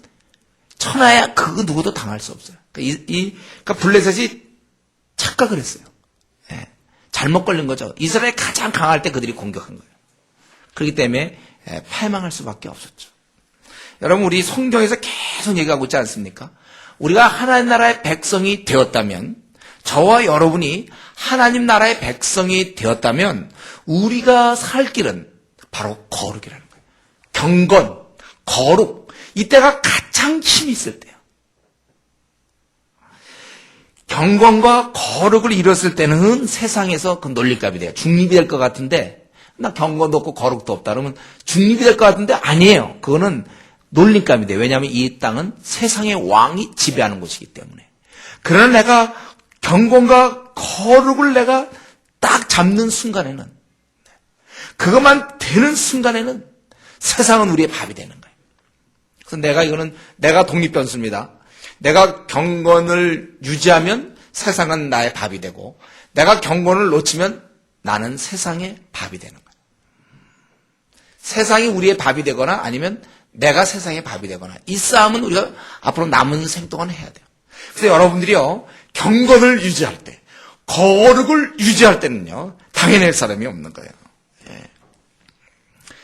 천하야 그 누구도 당할 수 없어요. 그러니까 블레셋이 착각을 했어요. 잘못 걸린 거죠. 이스라엘이 가장 강할 때 그들이 공격한 거예요. 그렇기 때문에 패망할 수밖에 없었죠. 여러분, 우리 성경에서 계속 얘기하고 있지 않습니까? 우리가 하나님 나라의 백성이 되었다면, 저와 여러분이 하나님 나라의 백성이 되었다면 우리가 살 길은 바로 거룩이라는 거예요. 경건, 거룩, 이때가 가장 힘이 있을 때예요. 경건과 거룩을 이뤘을 때는 세상에서 그 놀릴감이 돼요. 중립이 될 것 같은데, 나 경건도 없고 거룩도 없다 그러면 중립이 될 것 같은데 아니에요. 그거는 놀림감이 돼요. 왜냐하면 이 땅은 세상의 왕이 지배하는 곳이기 때문에. 그러나 내가 경건과 거룩을 내가 딱 잡는 순간에는, 그것만 되는 순간에는 세상은 우리의 밥이 되는 거예요. 그래서 내가 독립변수입니다. 내가 경건을 유지하면 세상은 나의 밥이 되고, 내가 경건을 놓치면 나는 세상의 밥이 되는 거예요. 세상이 우리의 밥이 되거나 아니면 내가 세상의 밥이 되거나, 이 싸움은 우리가 앞으로 남은 생 동안 해야 돼요. 그래서 여러분들이요, 경건을 유지할 때, 거룩을 유지할 때는요, 당해낼 사람이 없는 거예요.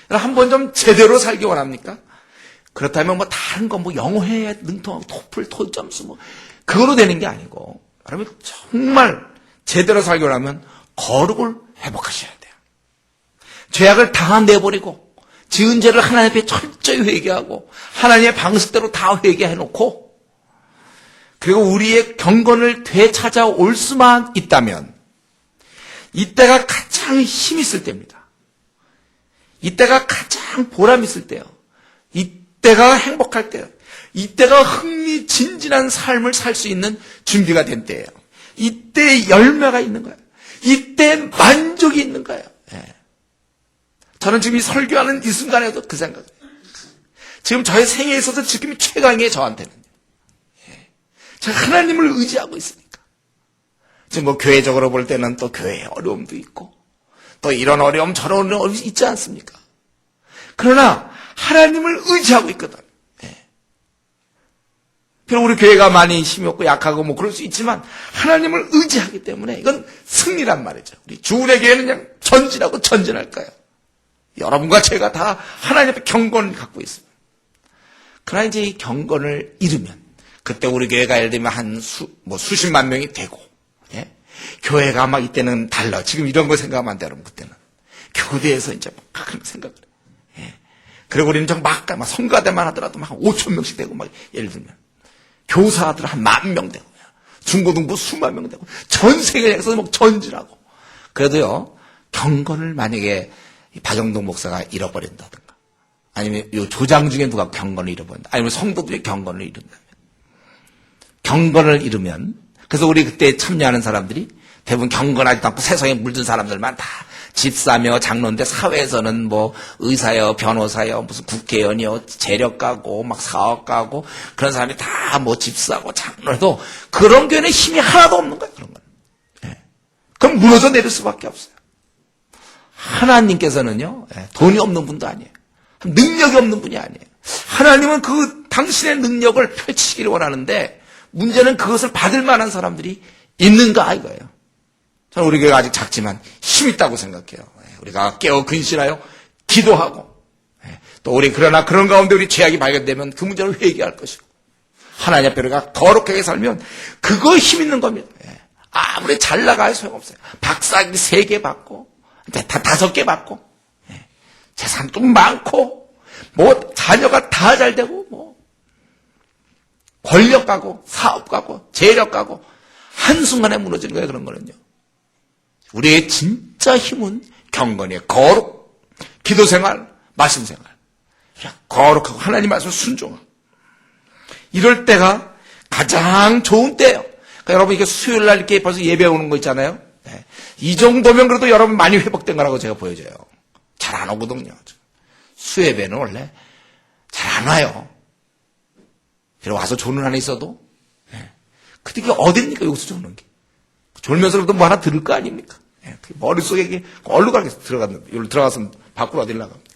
한번 좀 제대로 살기 원합니까? 그렇다면 뭐 다른 거 뭐 영어에 능통하고 토플, 토점수 뭐 그거로 되는 게 아니고, 여러분 정말 제대로 살기 원하면 거룩을 회복하셔야 돼요. 죄악을 다 내버리고 지은 죄를 하나님 앞에 철저히 회개하고 하나님의 방식대로 다 회개해놓고, 그리고 우리의 경건을 되찾아올 수만 있다면 이때가 가장 힘 있을 때입니다. 이때가 가장 보람 있을 때요. 이때가 행복할 때요. 이때가 흥미진진한 삶을 살 수 있는 준비가 된 때예요. 이때 열매가 있는 거예요. 이때 만족이 있는 거예요. 저는 지금 이 설교하는 이 순간에도 그 생각을 해요. 지금 저의 생애에 있어서 지금이 최강이에요, 저한테는. 제가 하나님을 의지하고 있으니까. 지금 뭐 교회적으로 볼 때는 또 교회의 어려움도 있고, 또 이런 어려움 저런 어려움이 있지 않습니까? 그러나 하나님을 의지하고 있거든. 비록 우리 교회가 많이 힘이 없고 약하고 뭐 그럴 수 있지만 하나님을 의지하기 때문에 이건 승리란 말이죠. 우리 주운의 교회는 그냥 전진하고 전진할 거예요. 여러분과 제가 다 하나님 앞에 경건을 갖고 있습니다. 그러나 이제 이 경건을 잃으면, 그때 우리 교회가 예를 들면 수십만 명이 되고, 교회가 막 이때는 달라. 지금 이런 거 생각하면 안 돼요, 여러분. 그때는 교대에서 이제 막 그런 생각을 해요. 그리고 우리는 막 성가대만 하더라도 막 5천 명씩 되고, 막 예를 들면 교사들 한 10,000명 되고, 중고등부 수만 명 되고, 전 세계에서 막 전진하고. 그래도요, 경건을 만약에 박영동 목사가 잃어버린다든가, 아니면 요 조장 중에 누가 경건을 잃어버린다, 아니면 성도들이 경건을 잃는다면, 경건을 잃으면, 그래서 우리 그때 참여하는 사람들이 대부분 경건하지도 않고 세상에 물든 사람들만 다 집사며 장로인데, 사회에서는 뭐 의사여, 변호사여, 무슨 국회의원이여, 재력가고 막 사업가고 그런 사람이 다 뭐 집사고 장로도 그런 교회는 힘이 하나도 없는 거예요. 그런 건. 그럼 무너져 내릴 수밖에 없어요. 하나님께서는요, 돈이 없는 분도 아니에요. 능력이 없는 분이 아니에요. 하나님은 그 당신의 능력을 펼치기를 원하는데, 문제는 그것을 받을 만한 사람들이 있는가 이거예요. 저는 우리 교회가 아직 작지만 힘 있다고 생각해요. 우리가 깨어 근신하여 기도하고, 또 우리 그러나 그런 가운데 우리 죄악이 발견되면 그 문제를 회개할 것이고, 하나님 앞에 우리가 거룩하게 살면 그거 힘 있는 겁니다. 아무리 잘 나가야 소용없어요. 박사학위 3개 받고, 다 5개 받고, 재산 좀 많고, 뭐 자녀가 다 잘 되고 뭐 권력 가고 사업 가고 재력 가고 한순간에 무너지는 거예요. 그런 거는요. 우리의 진짜 힘은 경건의 거룩, 기도생활, 말씀생활, 거룩하고 하나님 말씀 순종하고 이럴 때가 가장 좋은 때예요. 그러니까 여러분 이게 수요일 날 이렇게 벌써 예배 오는 거 있잖아요. 네. 이 정도면 그래도 여러분 많이 회복된 거라고 제가 보여줘요. 잘 안 오거든요. 수예배는 원래 잘 안 와요. 그래 와서 조는 안에 있어도 네. 근데 그게 어딥니까 여기서 조는 게. 졸면서부터 뭐 하나 들을 거 아닙니까? 네. 머릿속에 이게 얼로 가게 들어갔는데 여기로 들어가서 밖으로 어딜 나갑니까?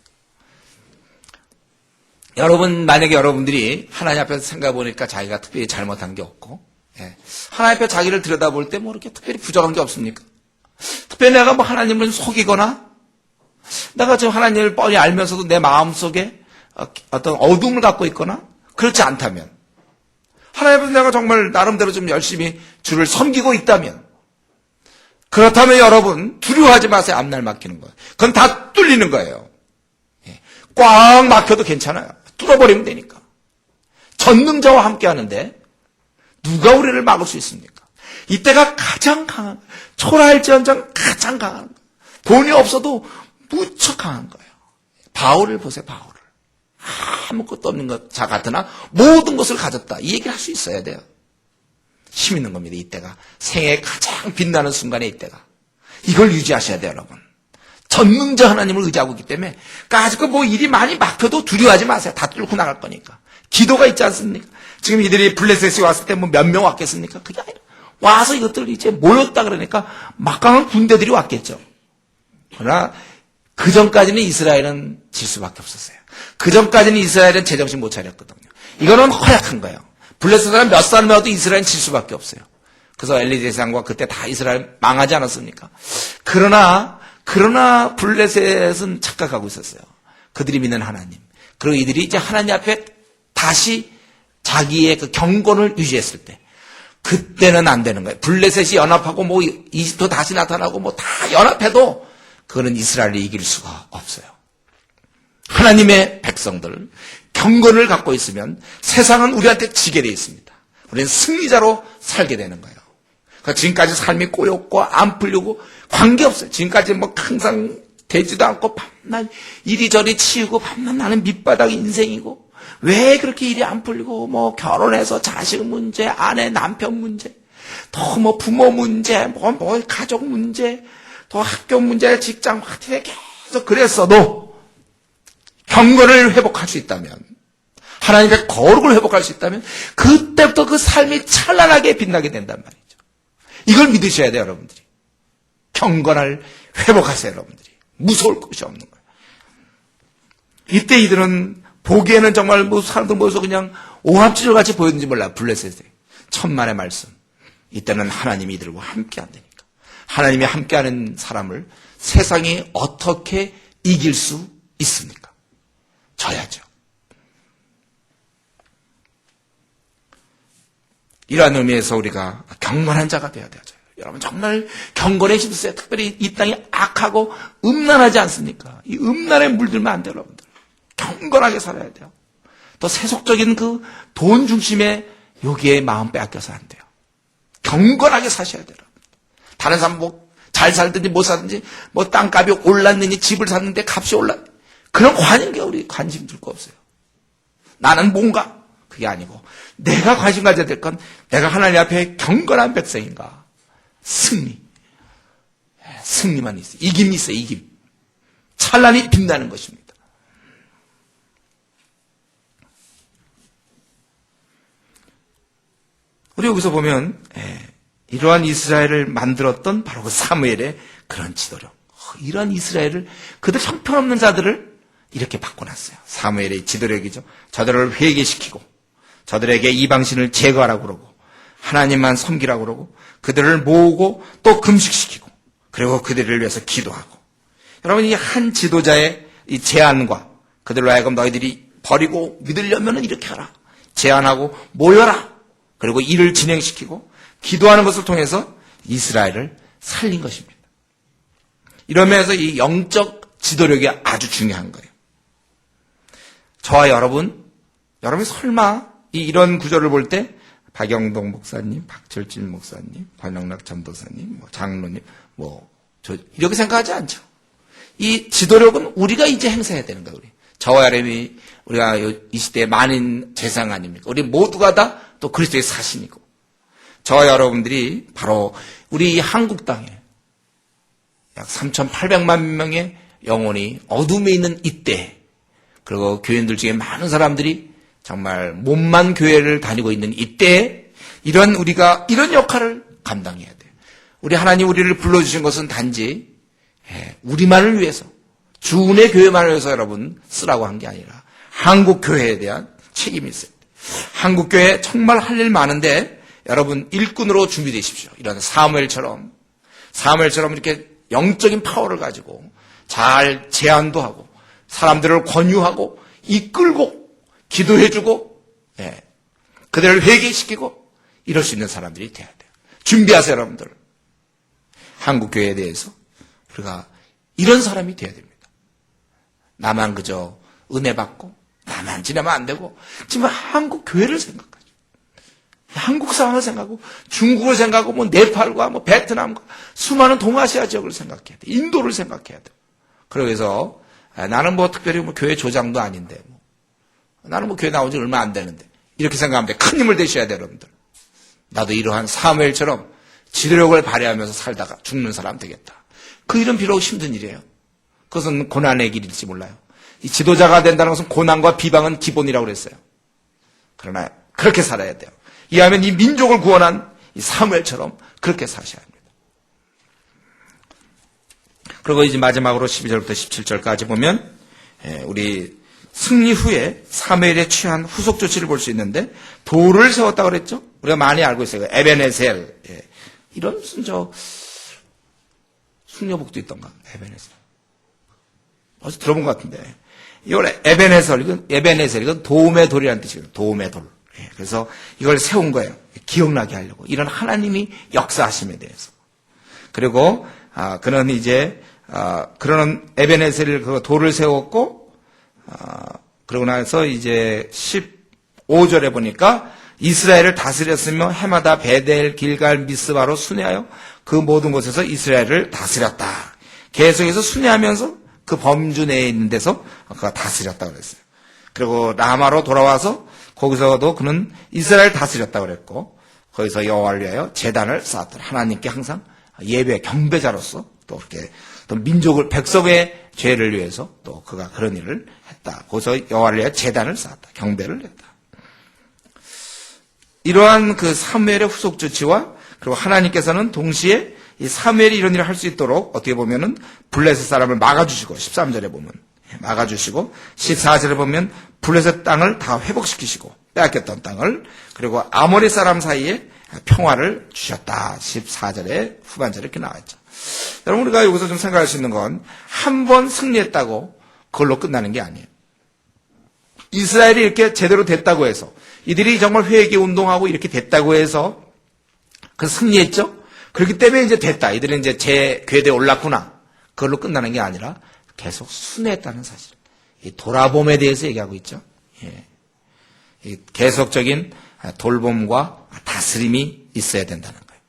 여러분 만약에 여러분들이 하나님 앞에서 생각해 보니까 자기가 특별히 잘못한 게 없고 예. 하나님 앞에 자기를 들여다볼 때 뭐 이렇게 특별히 부족한 게 없습니까? 특별히 내가 뭐 하나님을 속이거나 내가 지금 하나님을 뻔히 알면서도 내 마음속에 어떤 어둠을 갖고 있거나 그렇지 않다면 하나님 앞에서 내가 정말 나름대로 좀 열심히 주를 섬기고 있다면 그렇다면 여러분 두려워하지 마세요. 앞날 막히는 거. 그건 다 뚫리는 거예요. 예. 꽉 막혀도 괜찮아요. 뚫어버리면 되니까. 전능자와 함께 하는데 누가 우리를 막을 수 있습니까? 이때가 가장 강한 거예요. 초라할지언정 가장 강한 거예요. 돈이 없어도 무척 강한 거예요. 바울을 보세요. 바울을. 아무것도 없는 자 같으나 모든 것을 가졌다. 이 얘기를 할 수 있어야 돼요. 힘 있는 겁니다. 이때가. 생애에 가장 빛나는 순간에 이때가. 이걸 유지하셔야 돼요. 여러분. 전능자 하나님을 의지하고 있기 때문에 아직도 뭐 일이 많이 막혀도 두려워하지 마세요. 다 뚫고 나갈 거니까. 기도가 있지 않습니까? 지금 이들이 블레셋이 왔을 때 뭐 몇 명 왔겠습니까? 그게 아니라 와서 이것들 이제 모였다 그러니까 막강한 군대들이 왔겠죠. 그러나 그 전까지는 이스라엘은 질 수밖에 없었어요. 그 전까지는 이스라엘은 제정신 못 차렸거든요. 이거는 허약한 거예요. 블레셋은 몇 사람이 와도 이스라엘은 질 수밖에 없어요. 그래서 엘리제상과 그때 다 이스라엘 망하지 않았습니까? 그러나 블레셋은 착각하고 있었어요. 그들이 믿는 하나님. 그리고 이들이 이제 하나님 앞에 다시 자기의 그 경건을 유지했을 때 그때는 안 되는 거예요. 블레셋이 연합하고 뭐 이집트 다시 나타나고 뭐 다 연합해도 그거는 이스라엘을 이길 수가 없어요. 하나님의 백성들 경건을 갖고 있으면 세상은 우리한테 지게 되어 있습니다. 우리는 승리자로 살게 되는 거예요. 그러니까 지금까지 삶이 꼬였고 안 풀리고 관계없어요. 지금까지 뭐 항상 되지도 않고 밤낮 이리저리 치우고 밤낮 나는 밑바닥 인생이고 왜 그렇게 일이 안 풀리고 뭐 결혼해서 자식 문제, 아내 남편 문제, 또 뭐 부모 문제, 뭐 가족 문제, 또 학교 문제, 직장 문제 계속 그랬어도 경건을 회복할 수 있다면 하나님의 거룩을 회복할 수 있다면 그때부터 그 삶이 찬란하게 빛나게 된단 말이죠. 이걸 믿으셔야 돼요, 여러분들이. 경건을 회복하세요, 여러분들이. 무서울 것이 없는 거예요. 이때 이들은 보기에는 정말 뭐 사람들 모여서 그냥 오합지졸같이 보였는지 몰라요. 블레셋에. 천만의 말씀. 이때는 하나님이 이들과 함께 한다니까. 하나님이 함께하는 사람을 세상이 어떻게 이길 수 있습니까? 져야죠. 이러한 의미에서 우리가 경건한 자가 되어야 되죠. 여러분 정말 경건에 힘쓰세요. 특별히 이 땅이 악하고 음란하지 않습니까? 이 음란에 물들면 안 돼요, 여러분들. 경건하게 살아야 돼요. 또 세속적인 그 돈 중심의 여기에 마음 빼앗겨서 안 돼요. 경건하게 사셔야 돼요. 다른 사람 뭐 잘 살든지 못 살든지 뭐 땅값이 올랐느니 집을 샀는데 값이 올랐 그런 관심게 우리 관심 줄 거 없어요. 나는 뭔가 그게 아니고 내가 관심 가져야 될 건 내가 하나님 앞에 경건한 백성인가. 승리만 있어요. 이김이 있어요. 이김. 찬란히 빛나는 것입니다. 우리 여기서 보면 이러한 이스라엘을 만들었던 바로 그 사무엘의 그런 지도력. 이러한 이스라엘을 그들 형편없는 자들을 이렇게 바꿔놨어요. 사무엘의 지도력이죠. 저들을 회개시키고 저들에게 이방신을 제거하라고 그러고 하나님만 섬기라고 그러고 그들을 모으고 또 금식시키고 그리고 그들을 위해서 기도하고. 여러분 이 한 지도자의 이 제안과 그들로 하여금 너희들이 버리고 믿으려면 이렇게 하라. 제안하고 모여라. 그리고 일을 진행시키고 기도하는 것을 통해서 이스라엘을 살린 것입니다. 이러면서 이 영적 지도력이 아주 중요한 거예요. 저와 여러분이 설마 이런 구절을 볼 때 박영동 목사님, 박철진 목사님, 권영락 전도사님, 장로님, 이렇게 생각하지 않죠. 이 지도력은 우리가 이제 행사해야 되는 거예요, 우리. 저와 여러분이 우리가 이 시대의 만인 재상 아닙니까? 우리 모두가 다 또 그리스도의 사신이고. 저와 여러분들이 바로 우리 한국 땅에 약 3,800만 명의 영혼이 어둠에 있는 이때, 그리고 교인들 중에 많은 사람들이 정말 몸만 교회를 다니고 있는 이때에 우리가 이런 역할을 감당해야 돼요. 우리 하나님 우리를 불러주신 것은 단지 우리만을 위해서, 주은의 교회만을 위해서 여러분 쓰라고 한 게 아니라 한국 교회에 대한 책임이 있어요. 한국 교회 정말 할 일 많은데 여러분 일꾼으로 준비되십시오. 이런 사무엘처럼 이렇게 영적인 파워를 가지고 잘 제안도 하고 사람들을 권유하고 이끌고 기도해주고 그들을 회개시키고 이럴 수 있는 사람들이 돼야 돼요. 준비하세요, 여러분들. 한국 교회에 대해서 우리가 이런 사람이 돼야 됩니다. 나만 그저 은혜 받고 나만 지내면 안 되고 지금 한국 교회를 생각하죠. 한국 상황을 생각하고 중국을 생각하고 네팔과 베트남과 수많은 동아시아 지역을 생각해야 돼. 인도를 생각해야 돼. 그러면서 나는 특별히 교회 조장도 아닌데 나는 교회 나온 지 얼마 안 되는데 이렇게 생각하면 돼. 큰 힘을 대셔야 돼, 여러분들. 나도 이러한 사무엘처럼 지도력을 발휘하면서 살다가 죽는 사람 되겠다. 그 일은 비록 힘든 일이에요. 그것은 고난의 길일지 몰라요. 이 지도자가 된다는 것은 고난과 비방은 기본이라고 그랬어요. 그러나 그렇게 살아야 돼요. 이하면 이 민족을 구원한 이 사무엘처럼 그렇게 사셔야 합니다. 그리고 이제 마지막으로 12절부터 17절까지 보면 우리 승리 후에 사무엘에 취한 후속 조치를 볼 수 있는데 돌을 세웠다고 그랬죠? 우리가 많이 알고 있어요. 에베네셀. 이런 숙녀복도 있던가? 에베네셀. 어디서 들어본 것 같은데. 이걸 에베네셀, 이건 도움의 돌이라는 뜻이에요. 도움의 돌. 그래서 이걸 세운 거예요. 기억나게 하려고. 이런 하나님이 역사하심에 대해서. 그리고, 그는 이제, 그런 에베네셀을 그 돌을 세웠고, 그러고 나서 이제 15절에 보니까 이스라엘을 다스렸으며 해마다 베델, 길갈, 미스바로 순회하여 그 모든 곳에서 이스라엘을 다스렸다. 계속해서 순회하면서 그 범주 내에 있는 데서 그가 다스렸다고 그랬어요. 그리고 라마로 돌아와서 거기서도 그는 이스라엘 다스렸다고 그랬고 거기서 여호와를 위하여 제단을 쌓았다. 하나님께 항상 예배 경배자로서 또 그렇게 또 민족을 백성의 죄를 위해서 또 그가 그런 일을 했다. 거기서 여호와를 위하여 제단을 쌓았다. 경배를 했다. 이러한 그 사무엘의 후속 조치와 그리고 하나님께서는 동시에 이 사무엘이 이런 일을 할 수 있도록 어떻게 보면은 블레셋 사람을 막아주시고 13절에 보면 막아주시고 14절에 보면 블레셋 땅을 다 회복시키시고 빼앗겼던 땅을 그리고 아모리 사람 사이에 평화를 주셨다. 14절에 후반절에 이렇게 나와있죠. 여러분 우리가 여기서 좀 생각할 수 있는 건 한 번 승리했다고 그걸로 끝나는 게 아니에요. 이스라엘이 이렇게 제대로 됐다고 해서 이들이 정말 회개 운동하고 이렇게 됐다고 해서 그 승리했죠. 그렇기 때문에 이제 됐다. 이들은 이제 제 궤대에 올랐구나. 그걸로 끝나는 게 아니라 계속 순회했다는 사실. 이 돌아봄에 대해서 얘기하고 있죠. 이 계속적인 돌봄과 다스림이 있어야 된다는 거예요.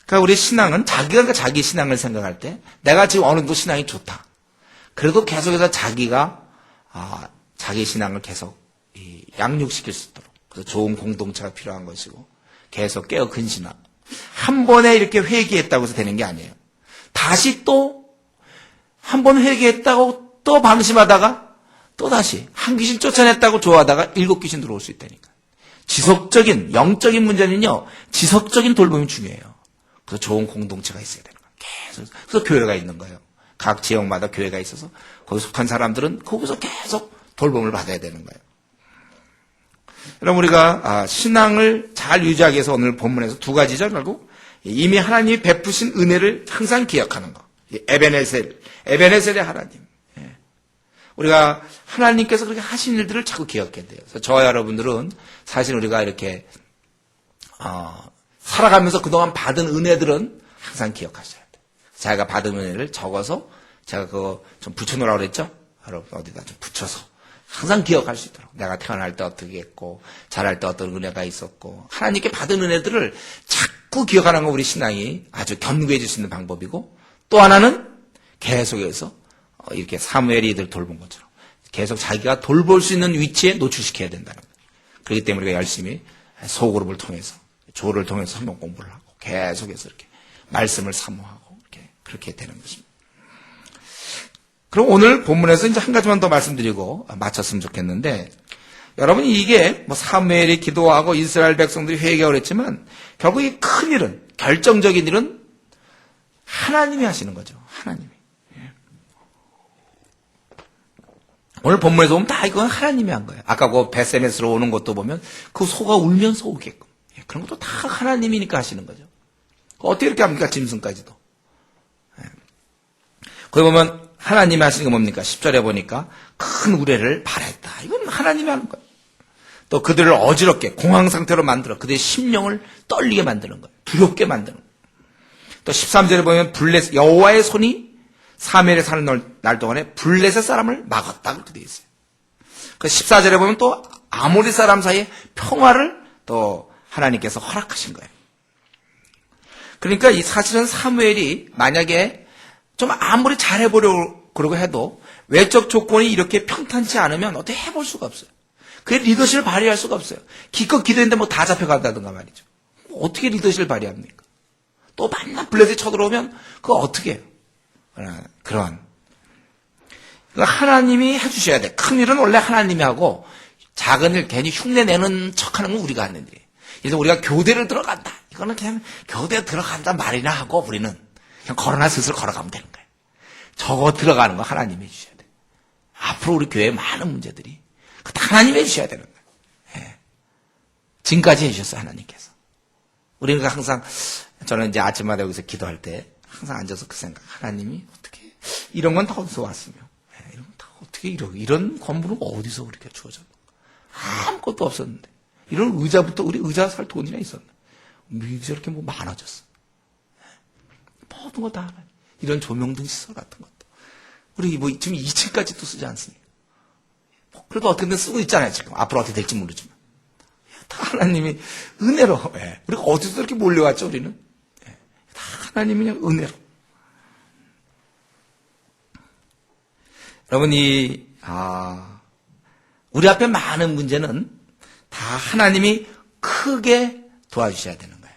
그러니까 우리 신앙은 자기가 자기 신앙을 생각할 때 내가 지금 어느 정도 신앙이 좋다. 그래도 계속해서 자기가 자기 신앙을 계속 양육시킬 수 있도록 그래서 좋은 공동체가 필요한 것이고 계속 깨어 근신하고 한 번에 이렇게 회개했다고 해서 되는 게 아니에요. 다시 또 한 번 회개했다고 또 방심하다가 또 다시 한 귀신 쫓아냈다고 좋아하다가 7귀신 들어올 수 있다니까. 지속적인 영적인 문제는요. 지속적인 돌봄이 중요해요. 그래서 좋은 공동체가 있어야 되는 거예요. 계속. 그래서 교회가 있는 거예요. 각 지역마다 교회가 있어서 거기 속한 사람들은 거기서 계속 돌봄을 받아야 되는 거예요. 여러분 우리가 신앙을 잘 유지하기 위해서 오늘 본문에서 두 가지죠. 결국 이미 하나님이 베푸신 은혜를 항상 기억하는 거. 에베네셀의 하나님. 우리가 하나님께서 그렇게 하신 일들을 자꾸 기억해야 돼요. 그래서 저와 여러분들은 사실 우리가 이렇게 살아가면서 그동안 받은 은혜들은 항상 기억하셔야 돼요. 자기가 받은 은혜를 적어서 제가 그거 좀 붙여놓으라고 그랬죠? 여러분 어디다 좀 붙여서 항상 기억할 수 있도록 내가 태어날 때 어떻게 했고 자랄 때 어떤 은혜가 있었고 하나님께 받은 은혜들을 자꾸 기억하는 거 우리 신앙이 아주 견고해질 수 있는 방법이고 또 하나는 계속해서 이렇게 사무엘이 이들 돌본 것처럼 계속 자기가 돌볼 수 있는 위치에 노출시켜야 된다는 거예요. 그렇기 때문에 우리가 열심히 소그룹을 통해서 조를 통해서 성경 공부를 하고 계속해서 이렇게 말씀을 사모하고 이렇게 그렇게 되는 것입니다. 그럼 오늘 본문에서 이제 한 가지만 더 말씀드리고 마쳤으면 좋겠는데 여러분 이게 뭐 사무엘이 기도하고 이스라엘 백성들이 회개하고 그랬지만 결국 이 큰 일은 결정적인 일은 하나님이 하시는 거죠. 하나님이. 오늘 본문에서 보면 다 이건 하나님이 한 거예요. 아까 그 베세메스로 오는 것도 보면 그 소가 울면서 오게끔. 그런 것도 다 하나님이니까 하시는 거죠. 어떻게 이렇게 합니까? 짐승까지도. 거기 보면 하나님이 하시는 게 뭡니까? 10절에 보니까 큰 우레를 발했다. 이건 하나님이 하는 거예요. 또 그들을 어지럽게 공황 상태로 만들어 그들의 심령을 떨리게 만드는 거예요. 두렵게 만드는 거예요. 또 13절에 보면 블레셋 여호와의 손이 사무엘에 사는 날 동안에 블레셋 사람을 막았다 그렇게 되어 있어요. 그 14절에 보면 또 아모리 사람 사이에 평화를 또 하나님께서 허락하신 거예요. 그러니까 이 사실은 사무엘이 만약에 좀 아무리 잘해보려고 그러고 해도 외적 조건이 이렇게 평탄치 않으면 어떻게 해볼 수가 없어요. 그의 리더십을 발휘할 수가 없어요. 기껏 기도했는데 뭐 다 잡혀간다든가 말이죠. 어떻게 리더십을 발휘합니까? 또 만나 블레셋이 쳐들어오면 그거 어떻게 해요? 그런 하나님이 해주셔야 돼. 큰 일은 원래 하나님이 하고 작은 일 괜히 흉내내는 척하는 건 우리가 하는 일이에요. 그래서 우리가 교대를 들어간다. 이거는 그냥 교대 들어간다 말이나 하고 우리는 그냥 걸어나 슬슬 걸어가면 되는 거예요. 저거 들어가는 거 하나님이 해주셔야 돼요. 앞으로 우리 교회에 많은 문제들이 그것도 하나님이 해주셔야 되는 거예요. 예. 지금까지 해주셨어요. 하나님께서. 우리는 항상 저는 이제 아침마다 여기서 기도할 때 항상 앉아서 그 생각, 하나님이 어떻게 이런 건 다 어디서 왔으며 이런 건 다 어떻게 이런 건물은 어디서 우리가 주어졌는가? 아무것도 없었는데 이런 의자부터 우리 의자 살 돈이나 있었나? 왜 저렇게 뭐 많아졌어? 모든 거 다 이런 조명등 시설 같은 것도 우리 뭐 지금 2층까지도 쓰지 않습니까? 그래도 어떻게든 쓰고 있잖아요. 지금 앞으로 어떻게 될지 모르지만 다 하나님이 은혜로 우리가 어디서 이렇게 몰려왔죠? 우리는 다 하나님이 그냥 은혜로. 여러분 우리 앞에 많은 문제는 다 하나님이 크게 도와주셔야 되는 거예요.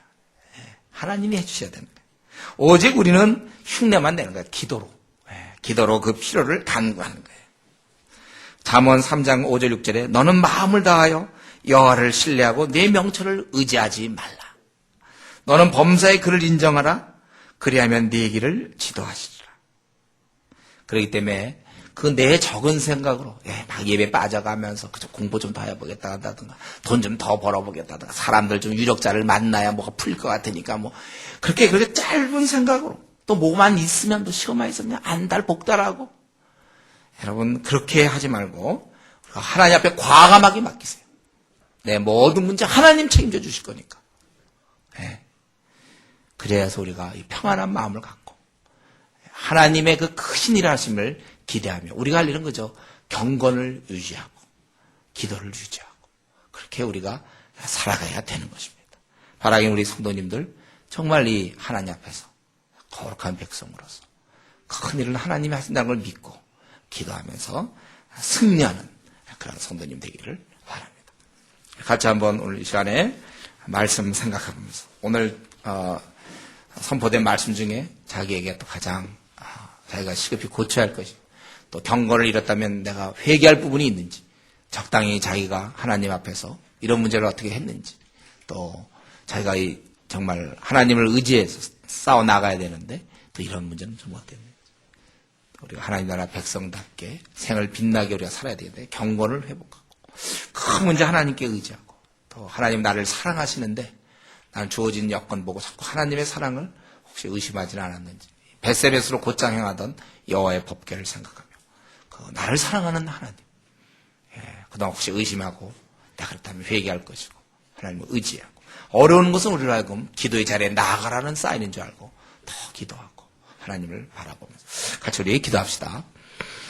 하나님이 해주셔야 되는 거예요. 오직 우리는 흉내만 내는 거예요. 기도로. 기도로 그 필요를 간구하는 거예요. 잠언 3장 5절 6절에 너는 마음을 다하여 여호와를 신뢰하고 내 명철을 의지하지 말라. 너는 범사의 그를 인정하라. 그리하면 네 길을 지도하시리라. 그렇기 때문에 그 내 적은 생각으로 막 예배 빠져가면서 그저 공부 좀 더 해보겠다 한다든가 돈 좀 더 벌어보겠다든가 사람들 좀 유력자를 만나야 뭐가 풀릴 것 같으니까 뭐 그렇게 짧은 생각으로 또 뭐만 있으면 또 시험만 있으면 안달복달하고 여러분 그렇게 하지 말고 하나님 앞에 과감하게 맡기세요. 내 모든 문제 하나님 책임져 주실 거니까. 그래야서 우리가 이 평안한 마음을 갖고 하나님의 그 크신 일하심을 기대하며 우리가 할 일은 그저 경건을 유지하고 기도를 유지하고 그렇게 우리가 살아가야 되는 것입니다. 바라긴 우리 성도님들 정말 이 하나님 앞에서 거룩한 백성으로서 큰 일은 하나님이 하신다는 걸 믿고 기도하면서 승리하는 그런 성도님 되기를 바랍니다. 같이 한번 오늘 이 시간에 말씀 생각하면서 오늘 선포된 말씀 중에 자기에게 또 가장 자기가 시급히 고쳐야 할 것이 또 경건을 잃었다면 내가 회개할 부분이 있는지 적당히 자기가 하나님 앞에서 이런 문제를 어떻게 했는지 또 자기가 정말 하나님을 의지해서 싸워 나가야 되는데 또 이런 문제는 좀 어땠는지 우리가 하나님 나라 백성답게 생을 빛나게 우리가 살아야 되는데 경건을 회복하고 큰 문제 하나님께 의지하고 또 하나님 나를 사랑하시는데 나는 주어진 여건 보고 자꾸 하나님의 사랑을 혹시 의심하지는 않았는지 벳세벳으로 곧장 행하던 여호와의 법궤를 생각하며 나를 사랑하는 하나님 그동안 혹시 의심하고 내가 그렇다면 회개할 것이고 하나님을 의지하고 어려운 것은 우리로 하여금 기도의 자리에 나아가라는 사인인 줄 알고 더 기도하고 하나님을 바라보면서 같이 우리 기도합시다.